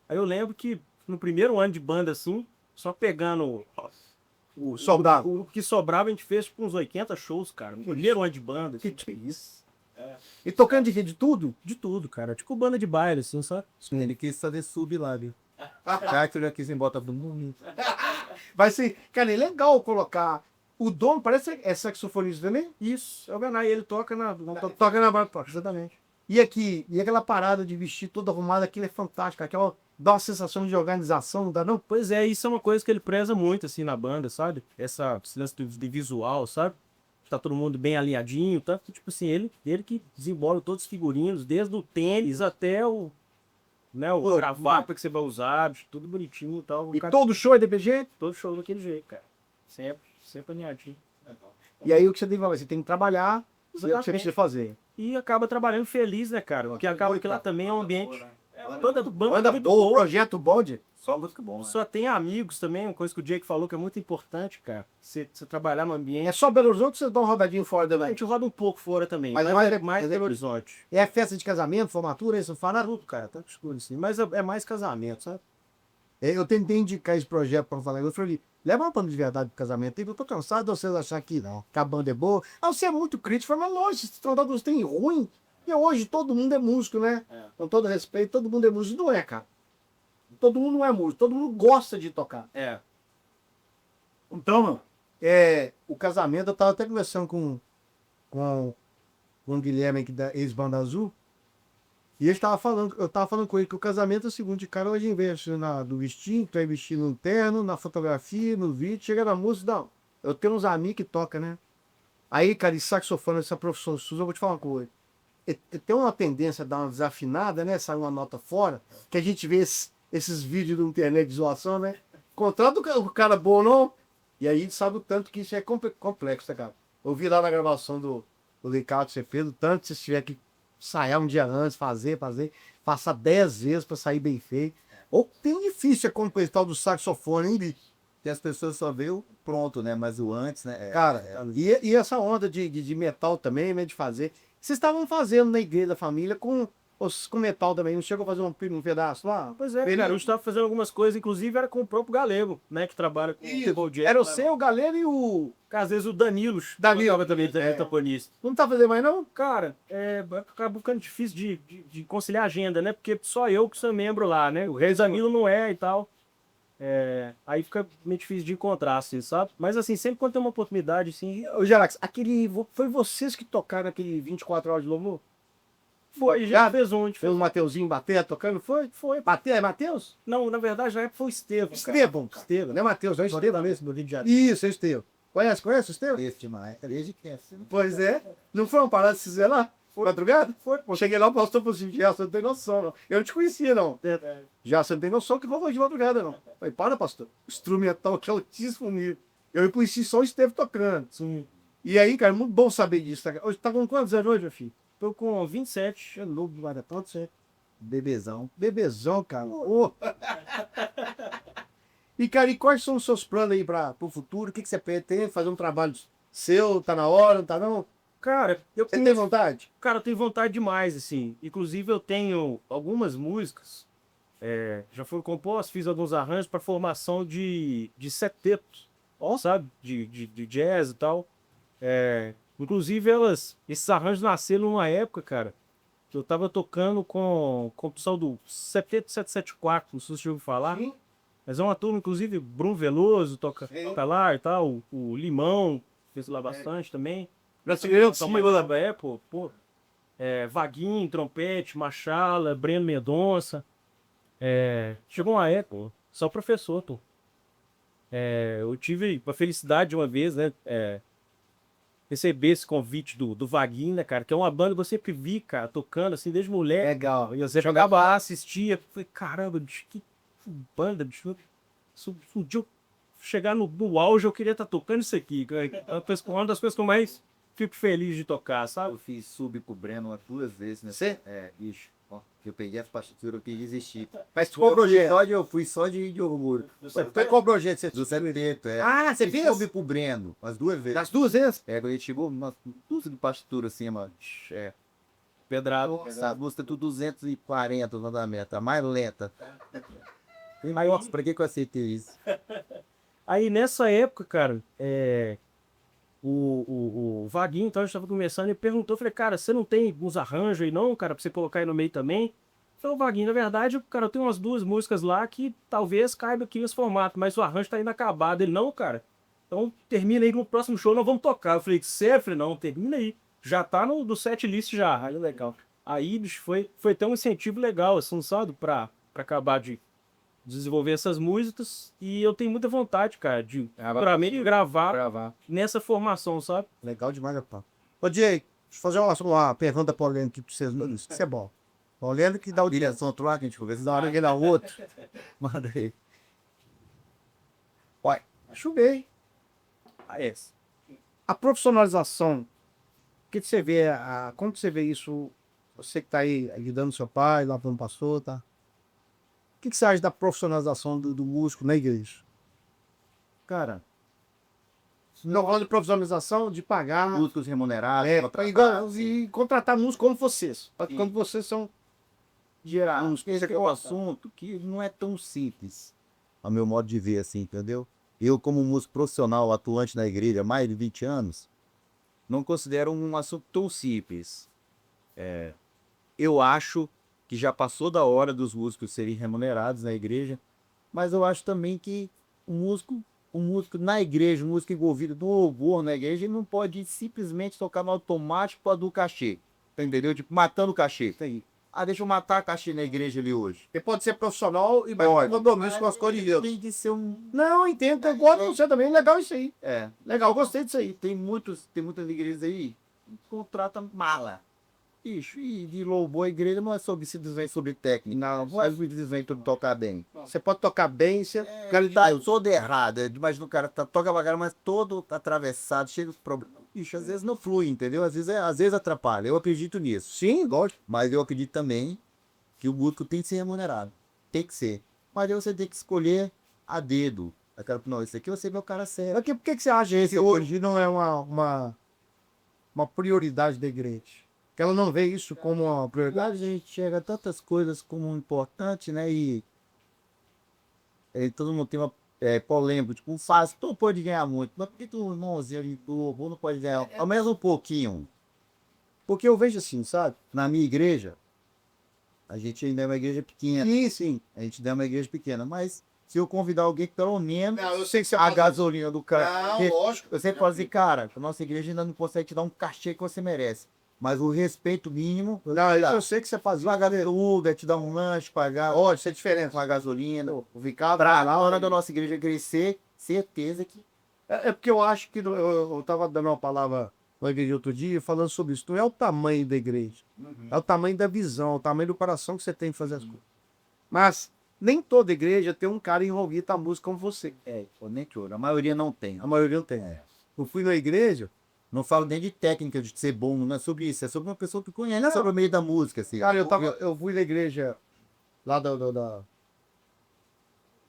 Aí eu lembro que no primeiro ano de banda, assim, só pegando o Sobrava. o que sobrava, a gente fez tipo, uns 80 shows, cara. No primeiro ano de banda. Assim. Que isso? E tocando de quê? De tudo? De tudo, cara. Tipo banda de baile, assim, só. Ele quis fazer sub lá, viu? Cara, que ele quis embora do mundo. Vai ser. Cara, é legal colocar. O dono parece é saxofonista também? Isso, é o Ganai, ele toca na. Toca na banda, toca, exatamente. E aqui, e aquela parada de vestir toda arrumada, aquilo é fantástico. Aquela dá uma sensação de organização, não dá não? Pois é, isso é uma coisa que ele preza muito, assim, na banda, sabe? Esse lance de visual, sabe? Tá todo mundo bem alinhadinho, tá? Tipo assim, ele que desembola todos os figurinos, desde o tênis até o. Né, o gravata que você vai usar, bicho, tudo bonitinho e tal. E todo show é daquele jeito? Todo show daquele jeito, cara. Sempre alinhadinho. E aí o que você tem que fazer? Você tem que trabalhar, e é o que você Exatamente. precisa fazer. E acaba trabalhando feliz, né, cara? Porque acaba que lá também é um ambiente. Banda Banda muito boa, boa. projeto bonde. Só música bom, né? Só tem amigos também, uma coisa que o Jake falou que é muito importante, cara. Você trabalhar no ambiente. É só Belo Horizonte ou vocês dão uma rodadinha fora A também? gente roda um pouco fora também. Mas Mas, é- é mais mas é- Belo Horizonte. É festa de casamento, formatura, isso não fala nada? Tudo, cara, tá escuro assim. Mas é mais casamento, sabe? Eu tentei indicar esse projeto para falar. Eu falei, leva uma banda de verdade pro casamento. Eu tô cansado de vocês acharem que não, que a banda é boa. Ah, você é muito crítico. Eu falei, mas lógico, se tratar dos tem ruim. E hoje todo mundo é músico, né? Com todo respeito, todo mundo é músico. Não é, cara. Todo mundo não é músico, todo mundo gosta de tocar. É. Então, mano, o casamento, eu tava até conversando com o Guilherme aqui da ex-Banda Azul. E eu tava falando com ele que o casamento é o seguinte, cara, hoje investe do vestido, tu vai investir no terno, na fotografia, no vídeo, chega na música, não. Eu tenho uns amigos que tocam, né? Aí, cara, e saxofone, essa profissão sua, eu vou te falar uma coisa. tem uma tendência a dar uma desafinada, né? Sai uma nota fora, que a gente vê esses vídeos na internet de zoação, né? Contrata o cara bom, não? E aí a gente sabe o tanto que isso é complexo, né, cara? Eu vi lá na gravação do Ricardo que você fez, o tanto que você tiver que ensaiar um dia antes, passar 10 vezes pra sair bem feito. Ou tem difícil é completar do saxofone, hein, bicho? Que as pessoas só vê o pronto, né? Mas o antes, né? Cara, e essa onda de metal também, né, de fazer. Vocês estavam fazendo na igreja da família com metal também, não chegou a fazer um pedaço lá? Pois é, cara, a gente tava fazendo algumas coisas, inclusive era com o próprio Galego, né, que trabalha com o Jazz. Era o seu, o Galera e o... Às vezes o Danilo também é taponista. Não tá fazendo mais, não? Cara, acaba ficando difícil de conciliar a agenda, né? Porque só eu que sou membro lá, né? O Reis Danilo não é e tal. Aí fica meio difícil de encontrar, assim, sabe? Mas assim, sempre quando tem uma oportunidade, assim. Ô, Gerax, foi vocês que tocaram aquele 24 horas de louvor? Foi, já fez um. Fez um Mateuzinho bater tocando, foi? Foi. Bater, é Mateus? Não, na verdade, na época foi o Estevam. Estevam. Estevam. Não é Mateus, é o Estevam mesmo. Do Rio de Janeiro. Isso, é o Estevam. Conhece o Estevam? Esse demais. Desde que é. Pois é. Não foi uma parada que vocês fizeram lá? Madrugada? Foi. Cheguei lá, o pastor falou assim, já, você não tem noção, não. Eu não te conhecia, não. Já, você não tem noção que eu vou de madrugada, não. Falei, para, pastor. O instrumental aqui é altíssimo nível. Eu conheci só o Estevam tocando. Sim. E aí, cara, muito bom saber disso. Tá? Hoje tá com quantos anos hoje, meu filho? Tô com 27. É novo, não vai dar tanto certo. Bebezão. Bebezão, cara. Ô. E, cara, e quais são os seus planos aí pro futuro? O que você pretende? Fazer um trabalho seu? Tá na hora, não tá não? Cara, Você tem vontade? Cara, eu tenho vontade demais, assim. Inclusive, eu tenho algumas músicas. Já foram compostas, fiz alguns arranjos para formação de setetos, sabe? De jazz e tal. Inclusive, esses arranjos nasceram numa época, cara, que eu tava tocando com o pessoal do Seteto 774, não sei se você ouviu falar. Sim. Mas é uma turma, inclusive, Bruno Veloso toca lá e tal, o Limão fez lá bastante também. Brasileiro, São uma pô. Vaguinho, trompete, Machala, Breno Mendonça. Chegou uma época, só professor, pô. Eu tive a felicidade de uma vez, né? Receber esse convite do Vaguinho, né, cara? Que é uma banda que eu sempre vi, cara, tocando assim desde moleque. Legal. E você jogava lá, assistia. Falei, caramba, bicho, que banda, bicho. Um dia eu chegar no auge, eu queria estar tocando isso aqui. É uma das coisas que eu mais fico feliz de tocar, sabe? Eu fiz sub com o Breno 2 vezes, né? Você? Bicho. Ó, eu peguei as partituras, eu quis desistir. Mas qual projeto? Eu fui só de orgulho. Foi qual projeto você Do Seteto, Ah, você Fiz fez? sub pro Breno, as 2 vezes. Das duas vezes? Quando ele chegou, umas dúzia de partitura assim, mano. Pedrado. Nossa, a música tudo 240 no andamento, a mais lenta. Nossa, pra que eu aceitei isso? Aí nessa época, cara, o Vaguinho, então, a gente tava conversando e perguntou, falei, cara, você não tem uns arranjos aí não, cara, pra você colocar aí no meio também? Falei, Vaguinho, na verdade, cara, eu tenho umas 2 músicas lá que talvez caiba aqui nesse formato, mas o arranjo tá inacabado. Ele, não, cara, então termina aí no próximo show, nós vamos tocar. Eu falei, sério? Falei, não, termina aí. Já tá no set list já. Aí, legal. Aí, bicho, foi até um incentivo legal, assim, sabe, pra acabar de desenvolver essas músicas. E eu tenho muita vontade, cara, de pra mim gravar nessa formação, sabe? Legal demais, rapaz. Ô, Jay, deixa eu fazer uma pergunta polêmica pra vocês. Isso é bom. Polêmica que dá o Direção outro lado, que a gente conversa. da hora que dá o outro. Manda aí. Uai, acho bem. A profissionalização, o que você vê, como que você vê isso? Você que tá aí ajudando seu pai, lá quando passou, tá? O que você acha da profissionalização do músico na igreja? Cara, Não falando de profissionalização, de pagar. músicos remunerados. E contratar músicos como vocês. Quando vocês são gerados. Esse é o assunto que não é tão simples, ao meu modo de ver, assim, entendeu? Eu, como músico profissional, atuante na igreja há mais de 20 anos, não considero um assunto tão simples. Eu acho que já passou da hora dos músicos serem remunerados na igreja, mas eu acho também que o músico na igreja, o músico envolvido no louvor na igreja, ele não pode simplesmente tocar no automático para do cachê, entendeu? Tipo, matando o cachê. Deixa eu matar a cachê na igreja ali hoje. Você pode ser profissional e mais compromisso com as coisas de Deus. Tem de ser um... Não, entendo. Eu gosto de você também. Legal isso aí. Legal, gostei disso aí. Tem muitas igrejas aí que contratam mala. Bicho, e de louvor a igreja não é sobre se desenho sobre técnica. Não é sobre desenho sobre tocar bem. Você pode tocar bem, você... Tá, eu sou de errado. Imagina o cara toca bacana, mas todo atravessado, cheio de problemas. Bicho, às vezes não flui, entendeu? Às vezes atrapalha. Eu acredito nisso. Sim, lógico. Mas eu acredito também que o músico tem que ser remunerado. Tem que ser. Mas aí você tem que escolher a dedo. Aquela, não, esse aqui você é meu cara sério. Por que você acha que hoje não é uma prioridade da igreja? Que ela não vê isso como uma Na prioridade? verdade, a gente chega a tantas coisas como importante, né? E todo mundo tem uma polêmica, tipo, o pastor pode ganhar muito, mas por que tu, irmãozinho ali do louvor não pode ganhar ao menos um pouquinho? Porque eu vejo assim, sabe? Na minha igreja, a gente ainda é uma igreja pequena. Sim, sim. A gente ainda é uma igreja pequena, mas se eu convidar alguém que pelo menos Não, eu sei que você a fala- gasolina do cara. Não, lógico. Eu sempre falo assim, cara, a nossa igreja ainda não consegue te dar um cachê que você merece. Mas o respeito mínimo, Não, eu sei que você faz isso. pagar Uber, te dar um lanche, pagar Olha, isso é diferente. uma gasolina. O Vicado... Pra na hora da nossa igreja crescer, certeza que É porque eu acho que eu estava dando uma palavra na igreja outro dia falando sobre isso. Não é o tamanho da igreja, é o tamanho da visão, o tamanho do coração que você tem em fazer as coisas. Mas nem toda igreja tem um cara envolvido na música como você. nem que ouro. A maioria não tem. A maioria não tem. Eu fui na igreja, Não falo nem de técnica de ser bom, não é sobre isso. É sobre uma pessoa que conhece, não é sobre o meio da música, assim. cara, eu fui na igreja lá da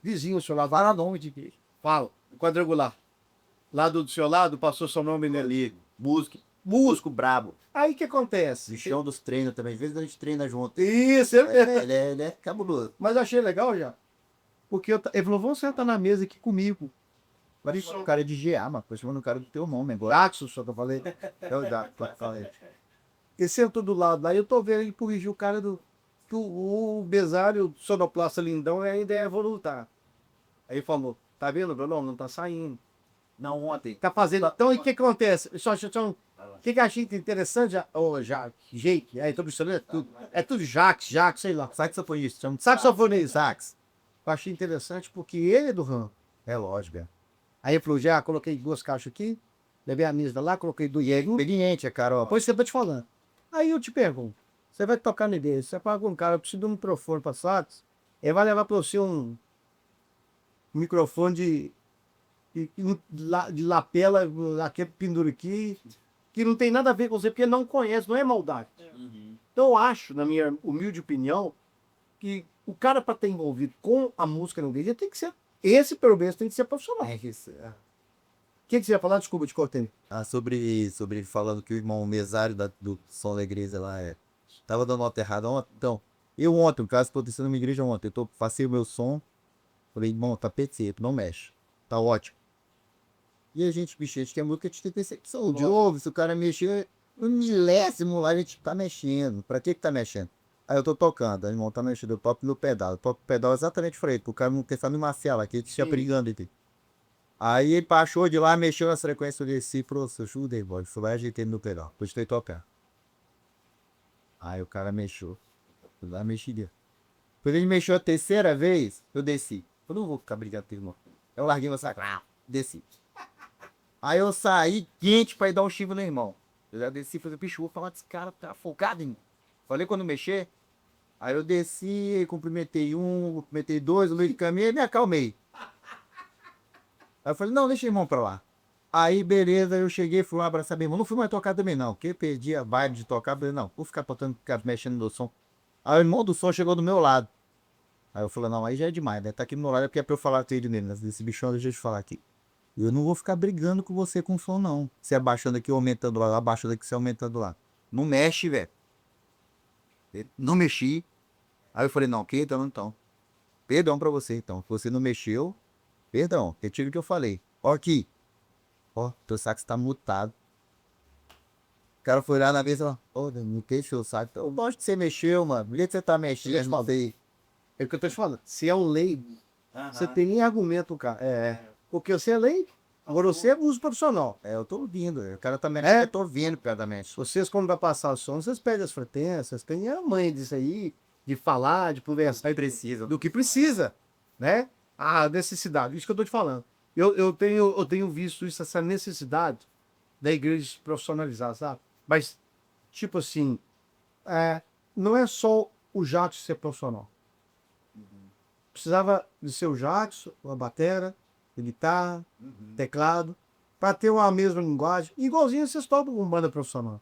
vizinho, seu lado, lá nome de igreja. Fala, quadrangular. Lá do seu lado, passou seu nome nele. Ali, músico brabo. Aí o que acontece? Bichão dos treinos também. Às vezes a gente treina junto. Isso, Ele é cabuloso. mas eu achei legal já. Porque ele falou, vamos sentar na mesa aqui comigo. Vai chamar o cara de GA, mano. Tô chamando o cara do teu nome agora. Jackson, só que eu falei. É o Jackson, falei. Ele sentou do lado lá e eu tô vendo ele corrigir o cara o Besário, sonoplasta lindão, ainda é voluntário. Aí ele falou, tá vendo, Bruno? Não tá saindo. Não, ontem. Tá fazendo. Então, e o que acontece? O que eu achei interessante, Jake, aí tô misturando, é tudo Jax, sei lá. Saxofonista, chama de Saxofonista. sax. Eu achei interessante porque ele é do ramo. É lógico, é. Aí ele falou, já coloquei 2 caixas aqui, levei a mesa lá, coloquei do Jäger. Experiente, é cara, ó. Pois você tá te falando. Aí eu te pergunto, você vai tocar no dele, você paga um cara, eu preciso de um microfone para sax, ele vai levar para você um microfone de lapela, aquele pendura aqui, que não tem nada a ver com você, porque ele não conhece, não é maldade. Então eu acho, na minha humilde opinião, que o cara para estar envolvido com a música no dele tem que ser, esse pelo menos tem que ser profissional. É isso. O que você ia falar? Desculpa, te cortei. Sobre falando que o irmão mesário do som da igreja lá tava dando nota errada ontem. Então, eu ontem, o caso aconteceu numa igreja ontem, passei o meu som, falei, irmão, tá perfeito, não mexe, tá ótimo. E a gente, bicho, a gente quer música, a gente tem percepção de ouve, se o cara mexer, um milésimo lá, a gente tá mexendo. Pra que tá mexendo? Aí eu tô tocando, aí o irmão tá mexendo, eu toco no pedal. Eu toco o pedal exatamente pra ele, pro cara não tentar me maciar lá, que ele tinha brigando entre. Aí ele baixou de lá, mexeu na frequência, eu desci, professor, ajudei, boy. Foi lá, ajeitei no pedal, depois de tocar. Aí o cara mexeu. Eu lá mexi dele. Quando ele mexeu a terceira vez, eu desci. Eu não vou ficar brigando com ele, irmão. Eu larguei meu saco, desci. Aí eu saí quente pra ir dar um chivo no irmão. Eu já desci e falei, bicho, vou falar desse cara, tá folgado, irmão. Falei quando mexer. Aí eu desci, cumprimentei um, cumprimentei dois, no meio do caminho e me acalmei. Aí eu falei, não, deixa o irmão pra lá. Aí, beleza, eu cheguei, fui lá abraçar meu irmão. Não fui mais tocar também, não, porque eu perdi a vibe de tocar. Falei, não, vou ficar botando, ficar mexendo no som. Aí o irmão do som chegou do meu lado. Aí eu falei, não, aí já é demais, né? Tá aqui do meu lado, é porque é pra eu falar com ele nele, né? Desse bichão, deixa eu te falar aqui. Eu não vou ficar brigando com você com o som, não. Você abaixando aqui, aumentando lá, abaixando aqui, você aumentando lá. Não mexe, velho. Não mexi. Aí eu falei, não, ok, então. Perdão pra você, então. Se você não mexeu, perdão. Retiro o que eu falei. Ó aqui. Ó, teu sax tá mutado. O cara foi lá na mesa e falou, ô, não queixo o sax. Eu gosto que você mexeu, mano. Por que você tá mexendo? Não sei. É o que eu tô te falando. Se é um leigo, você tem nem argumento, cara. Porque você é leigo, agora você é uso profissional. Eu tô ouvindo. O cara tá mexendo, eu tô ouvindo o cara tá mexendo. Vocês, quando vai passar o som, vocês pedem as frequências, tem a mãe disso aí, de falar, de conversar. Aí precisa. Do que precisa, né? A necessidade, isso que eu tô te falando. Eu tenho visto isso, essa necessidade da igreja se profissionalizar, sabe? Mas, tipo assim, não é só o Jackson ser profissional. Precisava de ser o Jackson, a batera, a guitarra, teclado, para ter uma mesma linguagem, igualzinho vocês tocam com banda profissional.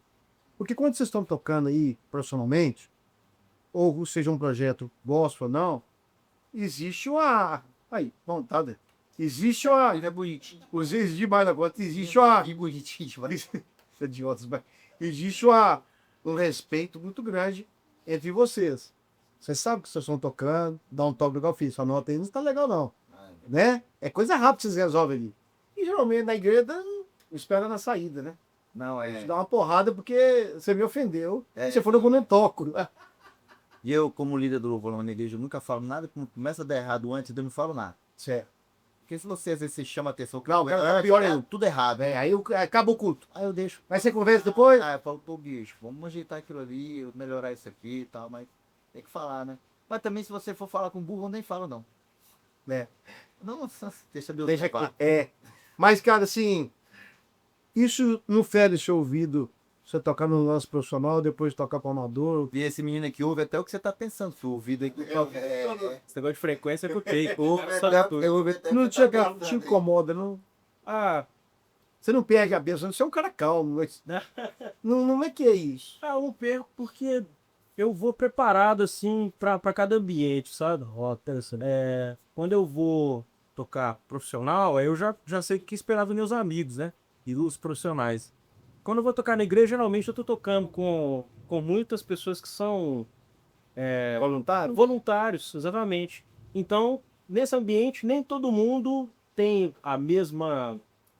Porque quando vocês estão tocando aí profissionalmente, ou seja um projeto gospel ou não, existe uma. Aí, vontade. Existe uma. Ele é bonitinho. Existe demais da conta, existe uma. Que bonitinho, mas... Idiotas, mas existe um respeito muito grande entre vocês. Vocês sabem que vocês estão tocando, dá um toque legal, filho. Sua nota aí não está legal, não. Né? É coisa rápida que vocês resolvem ali. E geralmente na igreja espera na saída, né? Não, Te dá uma porrada porque você me ofendeu. É. Você falou que eu não toco. E eu, como líder do louvor na igreja, eu nunca falo nada. Quando começa a dar errado antes, eu não falo nada. Certo. Porque se você às vezes se chama a atenção, Não, cara, pior ainda. tudo errado. Aí acaba o culto. Aí eu deixo. Mas você conversa depois? Ah, eu falo, pô, bicho, vamos ajeitar aquilo ali, melhorar isso aqui e tal, mas tem que falar, né? Mas também se você for falar com burro, eu nem falo, não. É. Não, deixa Deus Deixa falar. aqui. Mas, cara, assim, isso não fere seu ouvido você tocar no lance profissional, depois tocar para amador. Vi esse menino aqui ouve até o que você tá pensando, seu ouvido aí. Esse negócio de frequência é que eu tenho. Não te incomoda, não. Ah, Você não perde a cabeça, você é um cara calmo. Mas não é que é isso. eu não perco porque eu vou preparado assim pra cada ambiente, sabe? Quando eu vou tocar profissional, aí eu já sei o que esperar dos meus amigos, né? E dos profissionais. Quando eu vou tocar na igreja, geralmente eu tô tocando com muitas pessoas que são voluntários, exatamente. Então, nesse ambiente, nem todo mundo tem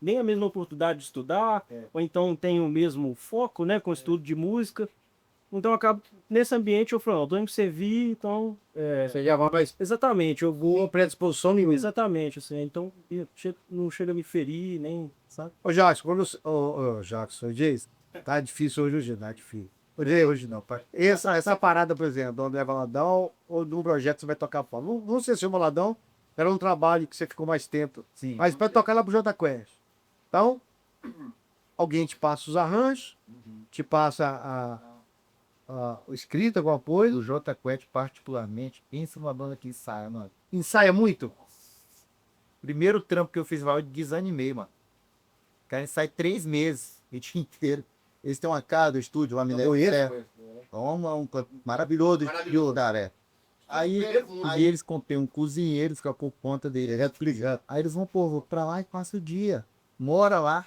nem a mesma oportunidade de estudar, ou então tem o mesmo foco, né, com o estudo de música. Então, eu acabo, nesse ambiente, eu falo, tô indo servir, então... Você já vai mais Exatamente, eu vou... predisposição nenhuma. Exatamente, assim, então não chega a me ferir, nem, sabe? Ô, Jackson, Jackson, Jason, tá difícil hoje, tá difícil. Hoje não, pai. Essa parada, por exemplo, do André Valadão, ou de um projeto que você vai tocar fora. Não sei se o Valadão era um trabalho que você ficou mais tempo, Sim. mas para tocar lá pro Jota Quest. Então, alguém te passa os arranjos, te passa o escrito, alguma coisa. O J Quest, particularmente, pensa numa banda que ensaia, mano. Ensaia muito. Primeiro trampo que eu fiz, eu desanimei, mano. O cara ensaia 3 meses, o dia inteiro. Eles têm uma casa do estúdio lá, me lembro. Um maravilhoso estúdio, cara. Aí eles comprei um cozinheiro, fica por conta dele. Aí eles vão, pô, vou pra lá e passa o dia. Mora lá.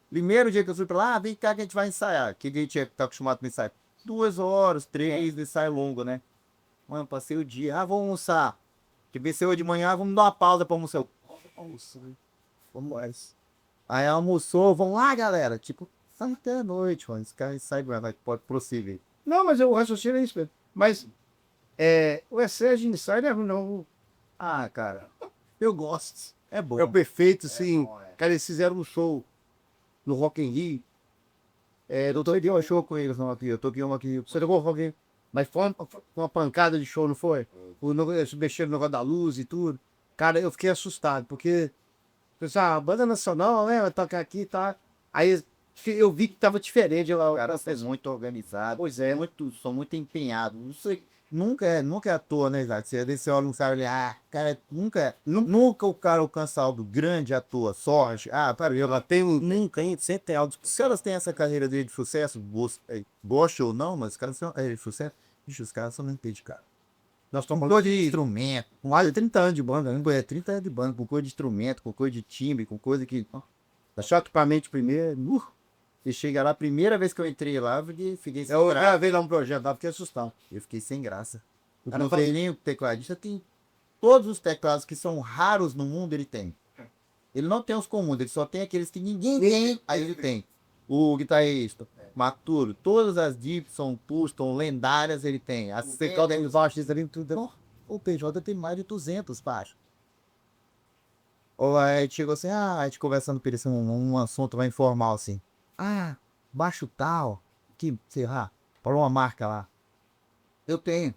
Primeiro dia que eu fui pra lá, vem cá que a gente vai ensaiar. Que a gente tá acostumado a ensaiar. 2 horas, 3 de ensaio longo, né? Mano, passei o dia. Vamos almoçar. Que venceu de manhã, vamos dar uma pausa pra almoçar. Vamos mais. Aí almoçou, vamos lá, galera. Tipo, sai até a noite, mano. Esse cara sai, pode prosseguir. Não, mas o raciocínio é isso mesmo. Mas o excesso de ensaio não Ah, cara, eu gosto. É bom. é o perfeito, assim. Cara, eles fizeram um show no Rock in Rio. Eu toquei um show com eles, não, aqui. Eu toquei uma aqui. Você tocou Rock in Rio? Mas foi uma pancada de show, não foi? Eles mexeram no negócio da luz e tudo. Cara, eu fiquei assustado, porque a banda nacional, né, vai tocar aqui e tá. Aí eu vi que tava diferente lá. O cara fez muito organizado. Pois é. São muito empenhados. Não sei. Nunca é à toa, né, Isaac? Você olha um cara ali, cara, nunca o cara alcança algo grande à toa, sorte. Eu tenho. Nunca, hein? Sempre tem algo. Se elas têm essa carreira dele de sucesso, goste ou não, mas os caras são de sucesso. Bicho, os caras são muito cara. Nós estamos Com falando coisa de instrumento, com mais de 30 anos de banda, né? 30 anos de banda, com coisa de instrumento, com coisa de timbre, com coisa que. Deixar equipamento primeiro. E chega lá, a primeira vez que eu entrei lá, fiquei sem Eu graça. gravei lá um projeto lá, fiquei assustado. Eu fiquei sem graça. O Cara, não tem nem o tecladista, tem todos os teclados que são raros no mundo, ele tem. Ele não tem os comuns, ele só tem aqueles que ninguém tem, aí ele tem. O guitarrista, Maturo, todas as Gibson, Custom, lendárias ele tem. As Os baixistas ali, tudo. o PJ tem mais de 200 baixos. Ou aí a gente chegou assim, a gente conversando com ele, assim, um assunto mais informal assim. Baixo tal, que, sei lá, falou uma marca lá. Eu tenho.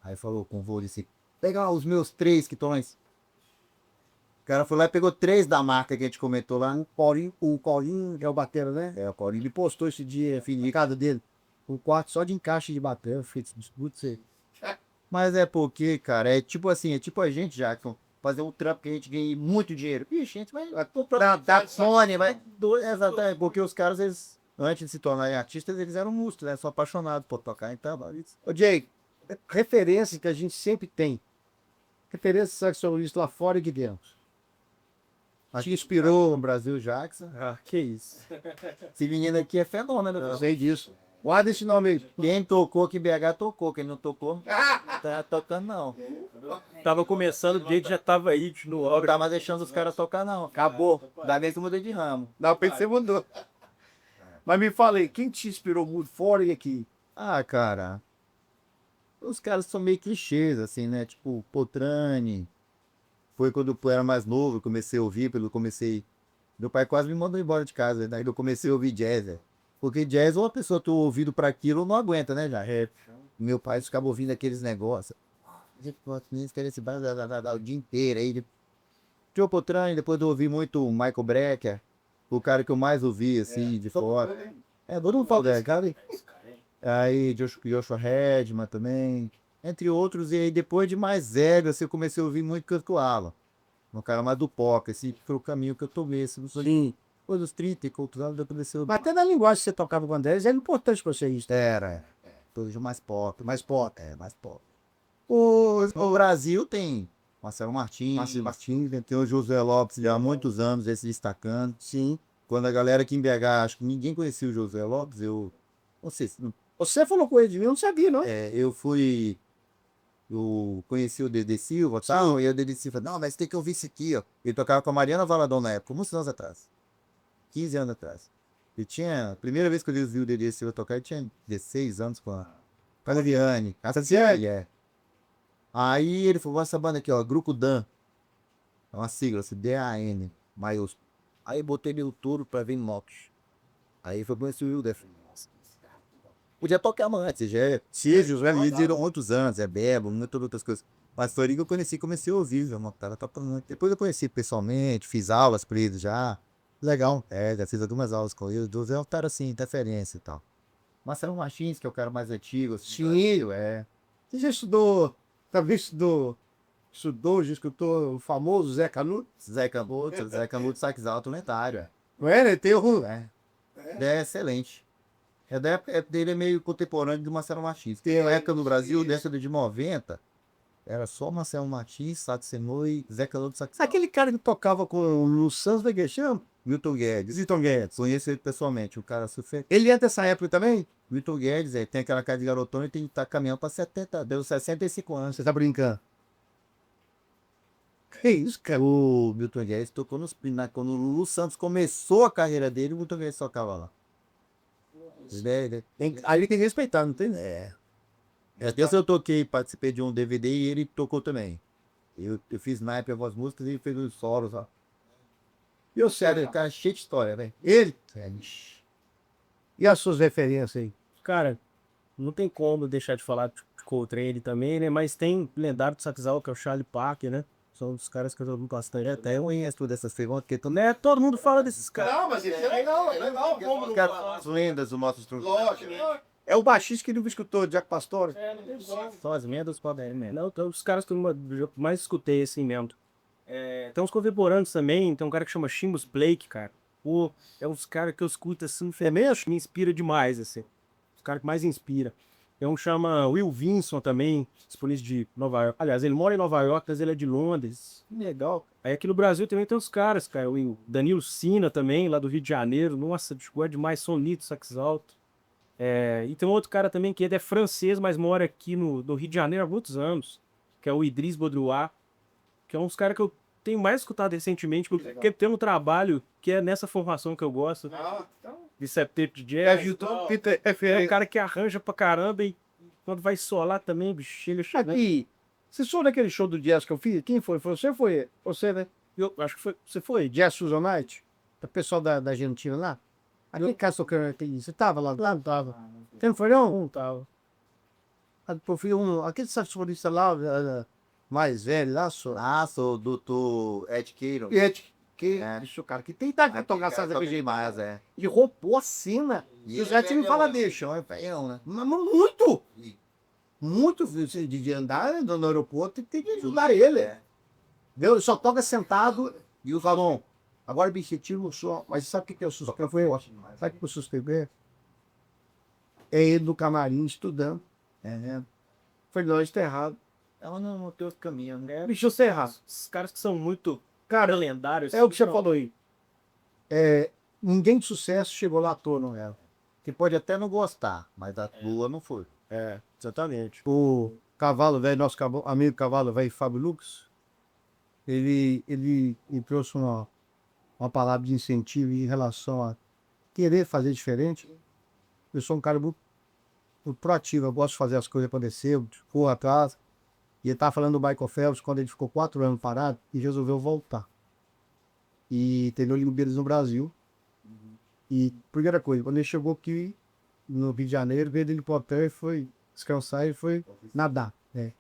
Aí falou com o vô, disse, pega os meus 3 que estão lá. O cara foi lá e pegou 3 da marca que a gente comentou lá. O Paulinho é o batera, né? O Paulinho. Ele postou esse dia, filho, de casa dele. Um quarto só de encaixe de bateria, feito de tudo isso. Mas é porque, cara, é tipo assim, é tipo a gente, Jackson, fazer um trampo que a gente ganhe muito dinheiro. Ixi, a gente vai comprar da Sony, vai. Exatamente, porque os caras, eles, antes de se tornarem artistas, eles eram músicos, né? São apaixonados por tocar, então, isso. Ô, Jay, referência que a gente sempre tem. Referência saxofonista lá fora e aqui dentro. Te inspirou no Brasil, Jackson. Ah, que isso. Esse menino aqui é fenômeno. Eu sei disso. Guarda esse nome aí. Quem tocou aqui em BH tocou, quem não tocou, não tá tocando não. Tava começando, o Jake já tava aí no Não obra. tá mais deixando os caras tocar não. Acabou. Da vez que eu mudei de ramo. Não, pensei que você mudou. Mas me fala aí, quem te inspirou muito fora e aqui? Ah, cara. Os caras são meio clichês, assim, né? Tipo, Potrani. Foi quando eu era mais novo, eu comecei a ouvir, Meu pai quase me mandou embora de casa, daí eu comecei a ouvir jazz, né? Porque jazz, ou a pessoa tem ouvido pra aquilo, não aguenta, né, já? Meu pai ficava ouvindo aqueles negócios. O dia inteiro aí. Joe Potrani, depois eu ouvi muito o Michael Brecker, o cara que eu mais ouvi, assim, de fora. Todo mundo fala dele, cara. Aí Joshua Redman também, entre outros. E aí depois de mais velho, assim, eu comecei a ouvir muito Kurt Alan, um cara mais do pop, assim, que foi o caminho que eu tomei, assim, Sim. depois dos 30 e cultural, depois comecei a Mas até na linguagem que você tocava com eles, era importante pra você isso. Era, hoje mais pop, Mais pop. mais pop. O Brasil tem Marcelo Martins, Martins, tem o Josué Lopes já há muitos anos, esse destacando. sim. Quando a galera aqui em BH, acho que ninguém conhecia o Josué Lopes, eu não sei se Você falou com ele de mim, eu não sabia, não. eu conheci o Dedê Silva, tal, e o Dedê Silva, não, mas tem que ouvir isso aqui, ó. Ele tocava com a Mariana Valadão na época, muitos anos atrás, 15 anos atrás. A primeira vez que eu vi o Dedê Silva tocar, ele tinha 16 anos com a Viviane. Aí ele falou, essa banda aqui, ó, Grupo Dan, é uma sigla, assim, D-A-N, maiúsculo. Aí eu botei meu touro pra ver em Mox. Aí foi conhecer o Wilder. Podia tocar mais antes, já é Sirius, né? Eles viram muitos anos, é Bebo, muitas outras coisas. Mas foi ali que eu conheci, comecei a ouvir, já tava tocando. Depois eu conheci pessoalmente, fiz aulas pra eles já. Legal, já fiz algumas aulas com eles, dois é um cara assim, interferência e tal. Marcelo Martins, que é o cara mais antigo, assim, Sim. Você já estudou, talvez já escutou o famoso Zé Canuto? Zé Canuto, sax alto lentário, Não é, né? Tem o... É excelente. Da época dele é meio contemporâneo do Marcelo Martins. Porque na época no Brasil, década de 90, era só Marcelo Martins, Sato Senoi e Zé Canuto sax alto. Aquele cara que tocava com o Santos Veguechão? Milton Guedes. Conheço ele pessoalmente, o cara super. Ele é dessa época também? Milton Guedes, tem aquela cara de garotão e tem que estar caminhando para 70, deu 65 anos. Você tá brincando? Que isso, cara? O Milton Guedes tocou quando o Lulu Santos começou a carreira dele, o Milton Guedes tocava lá. Aí ele tem que respeitar, não tem? Até eu toquei, participei de um DVD e ele tocou também. Eu fiz naipe algumas músicas e ele fez uns solos, ó. E o sério, Cara, cheio de história, velho. ele? E as suas referências aí? Cara, não tem como deixar de falar de Coltrane também, né? Mas tem lendário do saxal, que é o Charlie Parker, né? São os caras que eu ouvi bastante. Até eu conheço todas essas perguntas, porque Né? Todo mundo fala desses caras. Não, mas isso é legal, Como não as lendas do nosso instrumento. Lógico. É o baixista que não escutou, Jack Pastor. Só as lendas podem, né? Não, então, os caras que eu mais escutei assim mesmo. Tem uns contemporâneos também, tem um cara que chama Seamus Blake, cara. Pô, é uns caras que eu escuto assim, me inspira demais, assim. Os caras que mais inspira. Tem um que chama Will Vinson também, exponente de Nova York. Aliás, ele mora em Nova York, mas ele é de Londres. Legal. Aí aqui no Brasil também tem uns caras, cara. O Danilo Sina também, lá do Rio de Janeiro. Nossa, gosta demais, sonito, sax alto. E tem um outro cara também que ele é francês, mas mora aqui no Rio de Janeiro há muitos anos, que é o Idriss Baudouin, que é uns caras que eu tenho mais escutado recentemente, porque tem um trabalho que é nessa formação que eu gosto, de septeto de jazz. É um cara que arranja pra caramba e quando vai solar também, bicho, chega. Aqui, você soube daquele show do jazz que eu fiz? Quem foi? Foi você? Foi você, né? Eu acho que foi, você foi. Jazz Susan Night? O pessoal da Argentina lá? Aquele cara tocando aqui. Você tava lá? Lá não tava. Você não foi não? Não tava. Eu fui aquele saxofonista lá, mais velho lá, Sou o doutor Ed Queiroz. Ed, porque bicho, o cara que tem que tocar essas RPG mais, é. e roubou a cena. E o Zé me fala dele. é feião, né? Mas muito! Muito de andar no aeroporto, tem que ajudar ele. Entendeu? Ele só toca sentado e o Valon. Agora, bicho, tira o som. Mas sabe o que é o susto? Foi eu. Sabe o que o susto é? É ele no camarim estudando. Foi nós tá errado. Ela não tem outro caminho, né? Bicho, você é errado. Os caras que são muito Cara, lendários. é o que você falou aí. Ninguém de sucesso chegou lá à toa, não era. Que pode até não gostar, mas a tua não foi. É, exatamente. O Cavalo Velho, nosso amigo Cavalo Velho, Fábio Lucas, ele trouxe uma palavra de incentivo em relação a querer fazer diferente. Eu sou um cara muito proativo, eu gosto de fazer as coisas acontecer, eu corro atrás. E ele estava falando do Michael Phelps quando ele ficou 4 anos parado e resolveu voltar. E treinou Olimpíadas no Brasil. E, primeira coisa, quando ele chegou aqui no Rio de Janeiro, veio dele pro hotel e foi descansar e foi nadar. Né?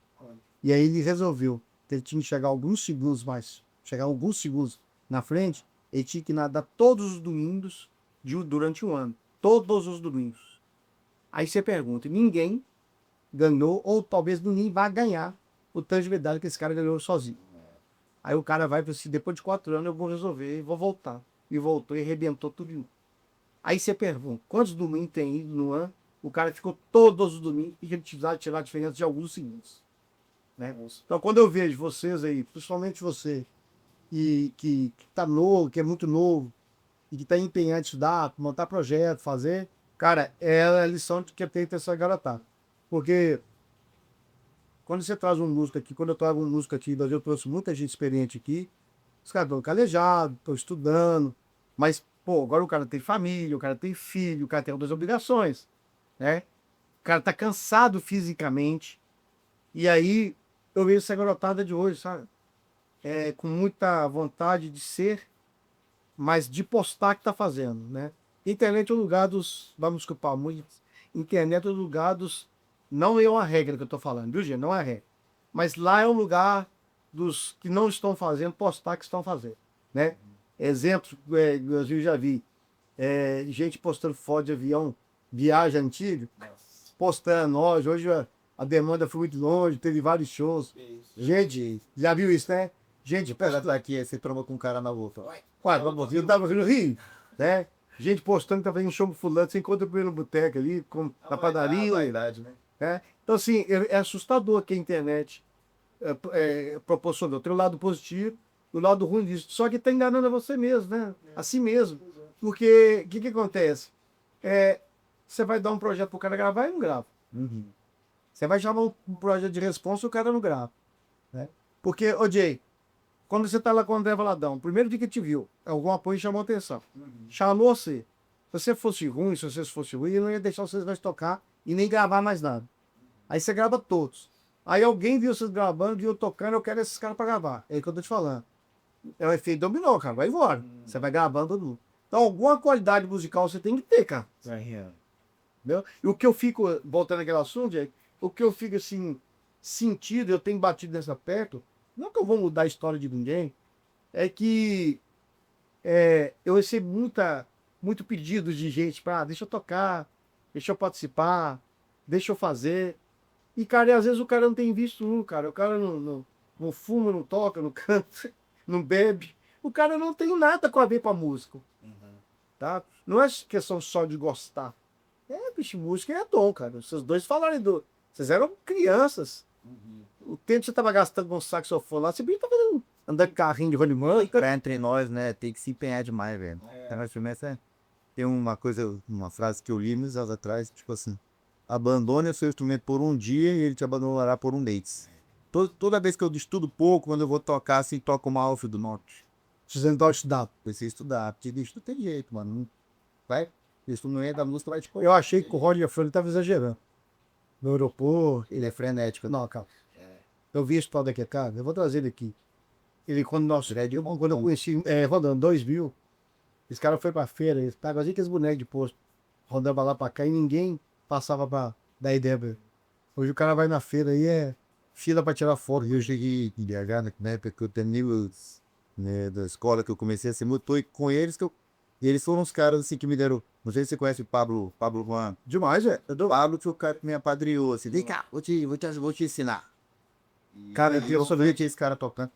E aí ele resolveu, ele tinha que chegar alguns segundos na frente, ele tinha que nadar todos os domingos durante um ano. Todos os domingos. Aí você pergunta, ninguém ganhou, ou talvez ninguém vai ganhar o tanto de medalha que esse cara ganhou sozinho. Aí o cara vai para assim, depois de 4 anos eu vou resolver, vou voltar. E voltou e arrebentou tudo de novo. Aí você pergunta, quantos domingos tem ido no ano? O cara ficou todos os domingos e ele precisava tirar a diferença de alguns segundos. Né? Então quando eu vejo vocês aí, principalmente você, que tá novo, que é muito novo, e que tá empenhado em estudar, montar projeto, fazer, cara, é a lição que eu tenho que ter essa garotada. Porque quando você traz um músico aqui, quando eu trago um músico aqui, eu trouxe muita gente experiente aqui, os caras estão calejados, estão estudando, mas, pô, agora o cara tem família, o cara tem filho, o cara tem outras obrigações, né? O cara tá cansado fisicamente, e aí eu vejo essa garotada de hoje, sabe? Com muita vontade de ser, mas de postar que tá fazendo, né? Internet é o lugar dos, vamos desculpar muito, internet é o lugar dos, não é uma regra que eu tô falando, viu, gente? Não é regra. Mas lá é um lugar dos que não estão fazendo, postar que estão fazendo, né? Exemplos, eu já vi, gente postando foto de avião, viagem antiga, postando, hoje a demanda foi muito longe, teve vários shows. Gente, já viu isso, né? Gente, Pera aqui, você tromba com um cara na boca. quase, eu tava aqui no Rio, né? Gente postando que tá fazendo um show com fulano, você encontra ele no boteco ali, na padaria. Vaidade, né? Então, assim, é assustador que a internet proporcionou. Tem o lado positivo e o lado ruim disso. Só que tá enganando a você mesmo, né? A si mesmo. Porque o que acontece? Você vai dar um projeto pro cara gravar e não grava. Você vai chamar um projeto de responsa e o cara não grava. Né? Porque, ô Jay, quando você tá lá com o André Valadão, o primeiro dia que te viu, algum apoio chamou atenção. Chamou você. Se você fosse ruim, se você fosse ruim, ele não ia deixar vocês dois tocar e nem gravar mais nada. Aí você grava todos. Aí alguém viu vocês gravando, viu tocando, eu quero esses caras pra gravar. É o que eu tô te falando. É o efeito dominó, cara. Vai embora. Você vai gravando todo mundo. Então, alguma qualidade musical você tem que ter, cara. Entendeu? E o que eu fico, voltando àquele assunto, Jack, o que eu fico assim, sentido, eu tenho batido nessa perto, não que eu vou mudar a história de ninguém, é que eu recebo muito pedido de gente para deixa eu tocar, deixa eu participar, deixa eu fazer. E, cara, e às vezes o cara não tem visto um, cara. O cara não fuma, não toca, não canta, não bebe. O cara não tem nada a ver com a música. Tá? Não é questão só de gostar. Bicho, música é dom, cara. Vocês dois falaram vocês eram crianças. O tempo que você tava gastando com saxofone lá, você podia estar andando de carrinho de rolimã. Pra entre nós, né? Tem que se empenhar demais, velho. Tem uma frase que eu li muitos anos atrás, tipo assim: abandone o seu instrumento por um dia e ele te abandonará por um mês. Toda vez que eu estudo pouco, quando eu vou tocar, assim, toco uma Alfa do Norte. Vocês não estudar. Precisa estudar, porque isso não tem jeito, mano. Vai, isso não é da música, vai te Eu achei que o Roger Freire estava exagerando. No aeroporto. Ele é frenético. Não, calma. Eu vi esse tal daqui, cara. Eu vou trazer ele aqui. Ele, quando eu conheci, rodando 2000, esse cara foi pra feira, ele pegava assim aqueles bonecos de posto, rodava lá pra cá e ninguém passava pra dar ideia pra ele. Hoje o cara vai na feira aí, fila pra tirar foto. Eu cheguei em BH na época que eu tenho né, da escola que eu comecei a ser músico, foi com eles eles foram os caras assim que me deram, não sei se você conhece o Pablo Juan. Demais, velho. O Pablo foi o cara que me apadrinhou, assim, vem cá, vou te ensinar. Cara, E eu vejo esse cara tocando.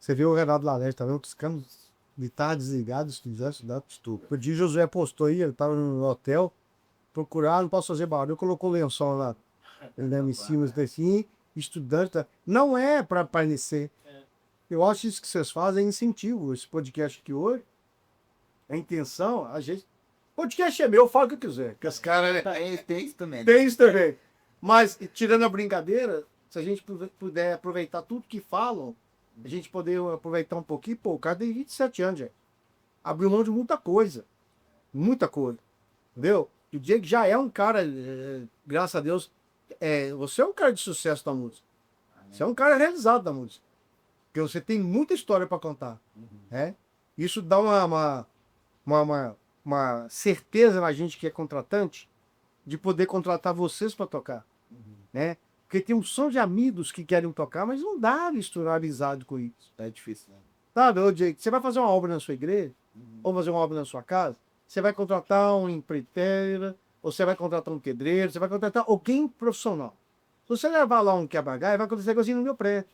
Você viu o Renato Lalete, tá vendo? Os caras ele tá desligado, estudando. O dia Josué postou aí, ele tava no hotel, procuraram, não posso fazer barulho, colocou o lençol lá. Ele leva em cima, assim, estudante. Tá? Não é pra aparecer. Eu acho isso que vocês fazem é incentivo. Esse podcast aqui hoje, a intenção, a gente. Podcast é meu, eu falo o que eu quiser. Que os caras. Tem isso também. Tem isso também. Mas, tirando a brincadeira, se a gente puder aproveitar tudo que falam, a gente poder aproveitar um pouquinho, pô, o cara tem 27 anos, já. Abriu mão de muita coisa. Muita coisa. Entendeu? O Diego já é um cara, graças a Deus, você é um cara de sucesso da música. Você é um cara realizado da música. Porque você tem muita história para contar. Né? Isso dá uma certeza na gente que é contratante de poder contratar vocês para tocar. Né? Porque tem um som de amigos que querem tocar, mas não dá misturar amizade com isso. É difícil, né? Sabe, ô Diego, você vai fazer uma obra na sua igreja, ou fazer uma obra na sua casa, você vai contratar um empreiteiro, ou você vai contratar um pedreiro, você vai contratar alguém profissional. Se você levar lá um quebra-galho, vai acontecer coisinha no meu prédio.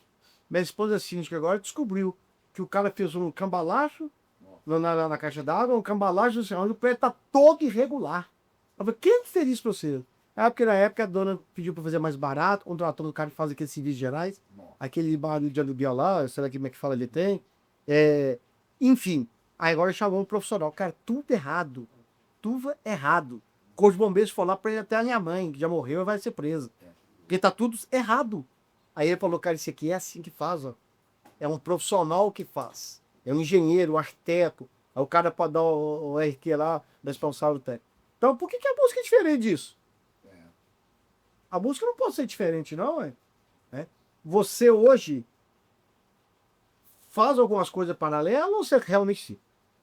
Minha esposa síndica agora descobriu que o cara fez um cambalacho na caixa d'água, um cambalacho do céu, o prédio tá todo irregular. Eu falei, quem fez isso pra você? É porque na época a dona pediu para fazer mais barato, contratou um cara que faz aqueles serviços gerais, aquele barulho de aluguel lá, sei lá como é que fala, ele tem. Enfim, aí agora chamou um profissional. Cara, tudo errado. Tudo errado. O corpo de bombeiros foi lá prender até a minha mãe, que já morreu e vai ser presa. Porque tá tudo errado. Aí ele falou, cara, isso aqui é assim que faz, ó. É um profissional que faz. É um engenheiro, um arquiteto. Aí o cara pode dar o RQ lá, responsável técnico. Então, por que a música é diferente disso? A música não pode ser diferente, não, é? Você hoje faz algumas coisas paralelas ou você realmente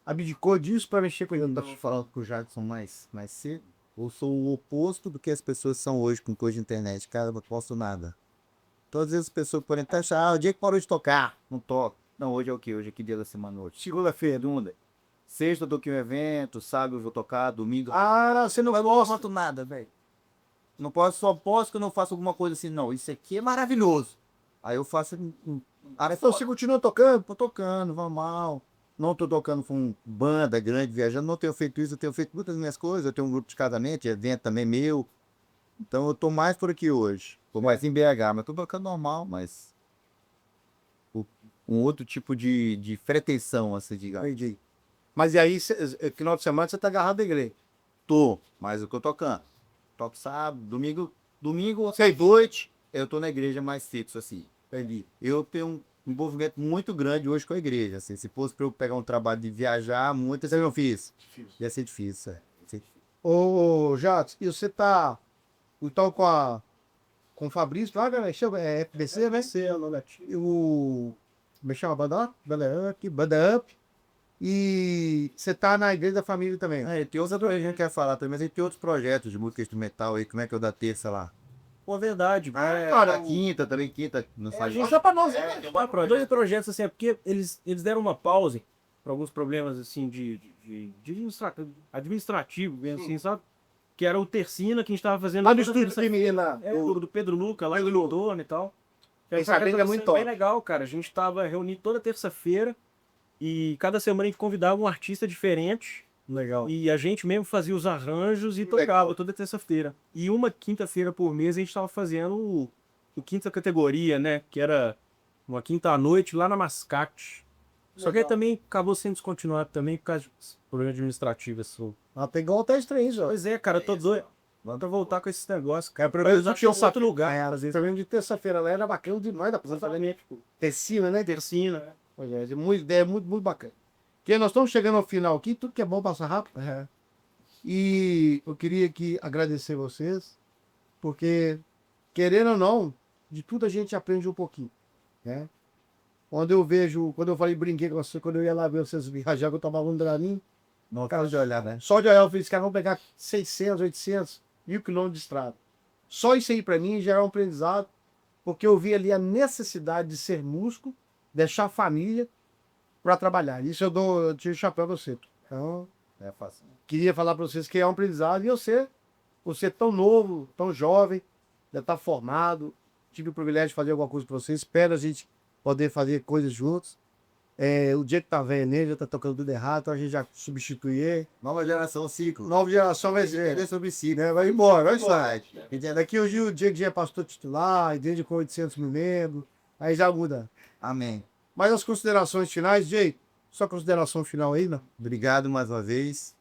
abdicou disso para mexer com Eu ele? não tô falando que o Jadson mais cedo. Eu sou o oposto do que as pessoas são hoje com coisa de internet. Cara, eu não posto nada. Todas as pessoas podem até achar, o dia que parou de tocar, não toco. Não, hoje é o quê? Hoje é que dia da semana hoje? Segunda-feira. Segunda. Sexta eu toquei um evento, sábado eu vou tocar, domingo. Ah, você não Eu não gosta. posto nada, velho. Não posso, só posto que eu não faço alguma coisa assim, não. Isso aqui é maravilhoso. Aí eu faço. Então você continua tocando? Tô tocando, vai mal. Não tô tocando com banda grande, viajando. Não tenho feito isso, eu tenho feito muitas minhas coisas. Eu tenho um grupo de casamento, de evento também meu. Então eu tô mais por aqui hoje. Tô mais em BH, mas tô tocando normal, mas. Um outro tipo de pretensão, assim, digamos. Entendi. Mas e aí, final de semana você tá agarrado à igreja? Tô, mas eu tô tocando. Toco sábado, domingo à noite, eu tô na igreja mais fixo, assim. Entendi. Eu tenho um envolvimento muito grande hoje com a igreja, assim. Se fosse pra eu pegar um trabalho de viajar, muitas eu não fiz. Difícil. Ia ser difícil, Ô, Jatos, e você tá então com o Fabrício lá, galera? Chama, FBC, né? Você é o nome E o. Como é que chama a banda lá? Banda Up. E você tá na Igreja da Família também. tem outros a gente quer falar também, mas a gente tem outros projetos de música instrumental aí, como é que eu da terça lá? Pô, verdade. Cara, Quinta também, quinta, não faz só pra nós, Dois projetos assim, é porque eles deram uma pausa para alguns problemas assim de administrativo, bem assim, sabe? Que era o Tercina que a gente tava fazendo Lá no toda estúdio terça- tem menina. do Pedro Luca, lá do Dono e tal. Essa banda é muito top. bem legal, cara. A gente tava reunido toda terça-feira e cada semana a gente convidava um artista diferente. Legal. E a gente mesmo fazia os arranjos e Legal. tocava toda terça-feira. E uma quinta-feira por mês a gente tava fazendo o quinta categoria, né? Que era uma quinta à noite lá na Mascate. Só que aí Legal. também acabou sendo descontinuado também por causa de problema administrativo. Assim. Ela pegou até estranho, ó. Pois é, cara, eu tô doido. Vamos pra voltar com esses negócios, cara. Pra Mas eu eu tinha um outro lugar. Às vezes também de terça-feira lá era bacana demais, dá pra fazer nem tipo, tecina, né? Tercina, né? Pois é, ideia muito, muito bacana. Porque nós estamos chegando ao final aqui, tudo que é bom passa rápido. E eu queria aqui agradecer vocês, porque, querendo ou não, de tudo a gente aprende um pouquinho, né? Quando eu falei, brinquei com você, quando eu ia lá ver vocês viajar, que eu tomava um draninho, Não, cara de olhar, né? só de olhar, eu falei, cara, vão pegar 600, 800, 1.000 quilômetros de estrada. Só isso aí para mim já é um aprendizado, porque eu vi ali a necessidade de ser músico, deixar a família, para trabalhar. Isso eu tiro o chapéu pra você. Então, É fácil. queria falar para vocês que é um aprendizado. E você tão novo, tão jovem, já está formado. Tive o privilégio de fazer alguma coisa para vocês. Espero a gente poder fazer coisas juntos. O dia que tá velho nele, já tá tocando tudo errado, então a gente já substitui ele. Nova geração, ciclo. Nova geração vai ser. É sobre ciclo. Né? Vai embora, vai embora. Vai. Entende? Daqui hoje o Diego já é pastor titular, entende? Com 800 mil membros. Aí já muda. Amém. Mas as considerações finais, Diego? Sua consideração final aí, não? Obrigado mais uma vez.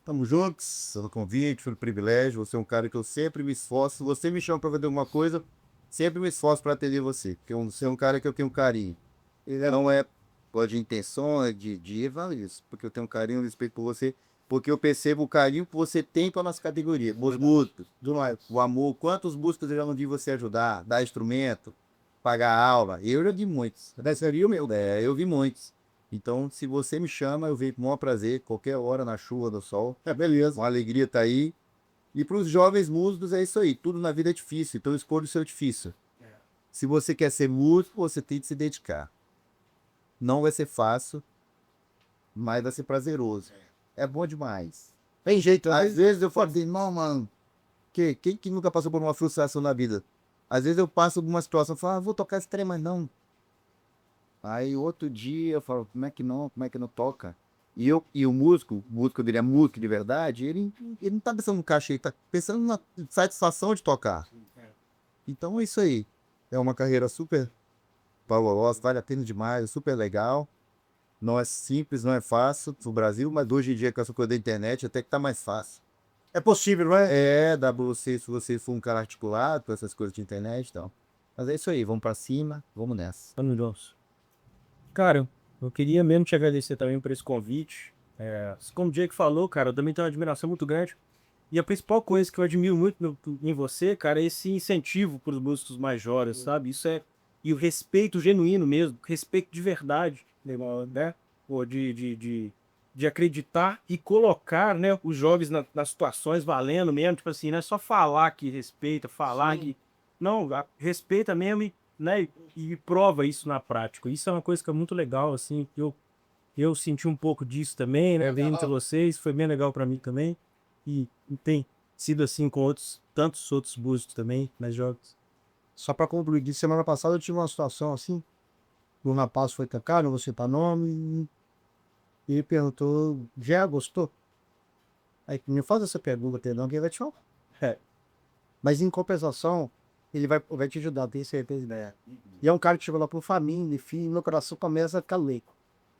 Tamo juntos, pelo convite, pelo privilégio. Você é um cara que eu sempre me esforço. Se você me chama para fazer alguma coisa, sempre me esforço para atender você. Porque você é um cara que eu tenho carinho. Ele não é de intenção, de isso. Porque eu tenho um carinho e respeito por você. Porque eu percebo o carinho que você tem para nossa categoria. Os músicos, o amor. Quantos músicos eu já não vi você ajudar, dar instrumento, pagar aula. Eu já vi muitos. Seria o meu. Eu vi muitos. Então, se você me chama, eu venho com o maior prazer, qualquer hora, na chuva, no sol. Beleza. Uma alegria tá aí. E para os jovens músicos é isso aí. Tudo na vida é difícil, então escolha o seu difícil. Se você quer ser músico, você tem que se dedicar. Não vai ser fácil, mas vai ser prazeroso. É bom demais. Tem jeito, né? Às vezes eu falo assim, não, mano, quem que nunca passou por uma frustração na vida? Às vezes eu passo por uma situação e falo, vou tocar esse trem, mas não. Aí outro dia eu falo, como é que não toca? E o músico, eu diria músico de verdade, ele não tá pensando no cachê, ele tá pensando na satisfação de tocar. Então é isso aí. É uma carreira super valorosa, vale a pena demais, é super legal. Não é simples, não é fácil no Brasil, mas hoje em dia com essa coisa da internet até que tá mais fácil. É possível, não é? Dá pra você, se você for um cara articulado com essas coisas de internet e tal. Mas é isso aí, vamos pra cima, vamos nessa. Maravilhoso. Cara, eu queria mesmo te agradecer também por esse convite. Como o Jake falou, cara, eu também tenho uma admiração muito grande. E a principal coisa que eu admiro muito em você, cara, é esse incentivo para os músicos mais jovens, sabe? E o respeito genuíno mesmo, respeito de verdade, né? Pô, de acreditar e colocar, né, os jovens nas situações valendo mesmo, tipo assim, não é só falar que respeita, falar que... Não, respeita mesmo né, e prova isso na prática. Isso é uma coisa que é muito legal, assim, eu senti um pouco disso também, né, vendo entre vocês, foi bem legal para mim também. E tem sido assim com tantos outros músicos também nas jogos. Só para concluir, de semana passada eu tive uma situação assim. O rapaz foi tocar, não vou citar nome, e ele perguntou, já gostou? Aí me faz essa pergunta, perdão, quem vai te falar? Mas em compensação, ele vai te ajudar, tenho certeza dela. E é um cara que chegou lá por família, filho, meu coração começa a ficar leico.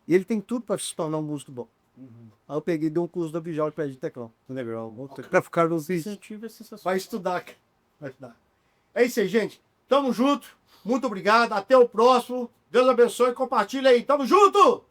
E ele tem tudo para se tornar um músico bom. Aí eu peguei e dei um curso da Bijal de teclado. Legal. Pra ficar nos vídeos. Incentivo é sensacional. Vai estudar, cara. Vai estudar. É isso aí, gente. Tamo junto. Muito obrigado. Até o próximo. Deus abençoe. Compartilha aí. Tamo junto!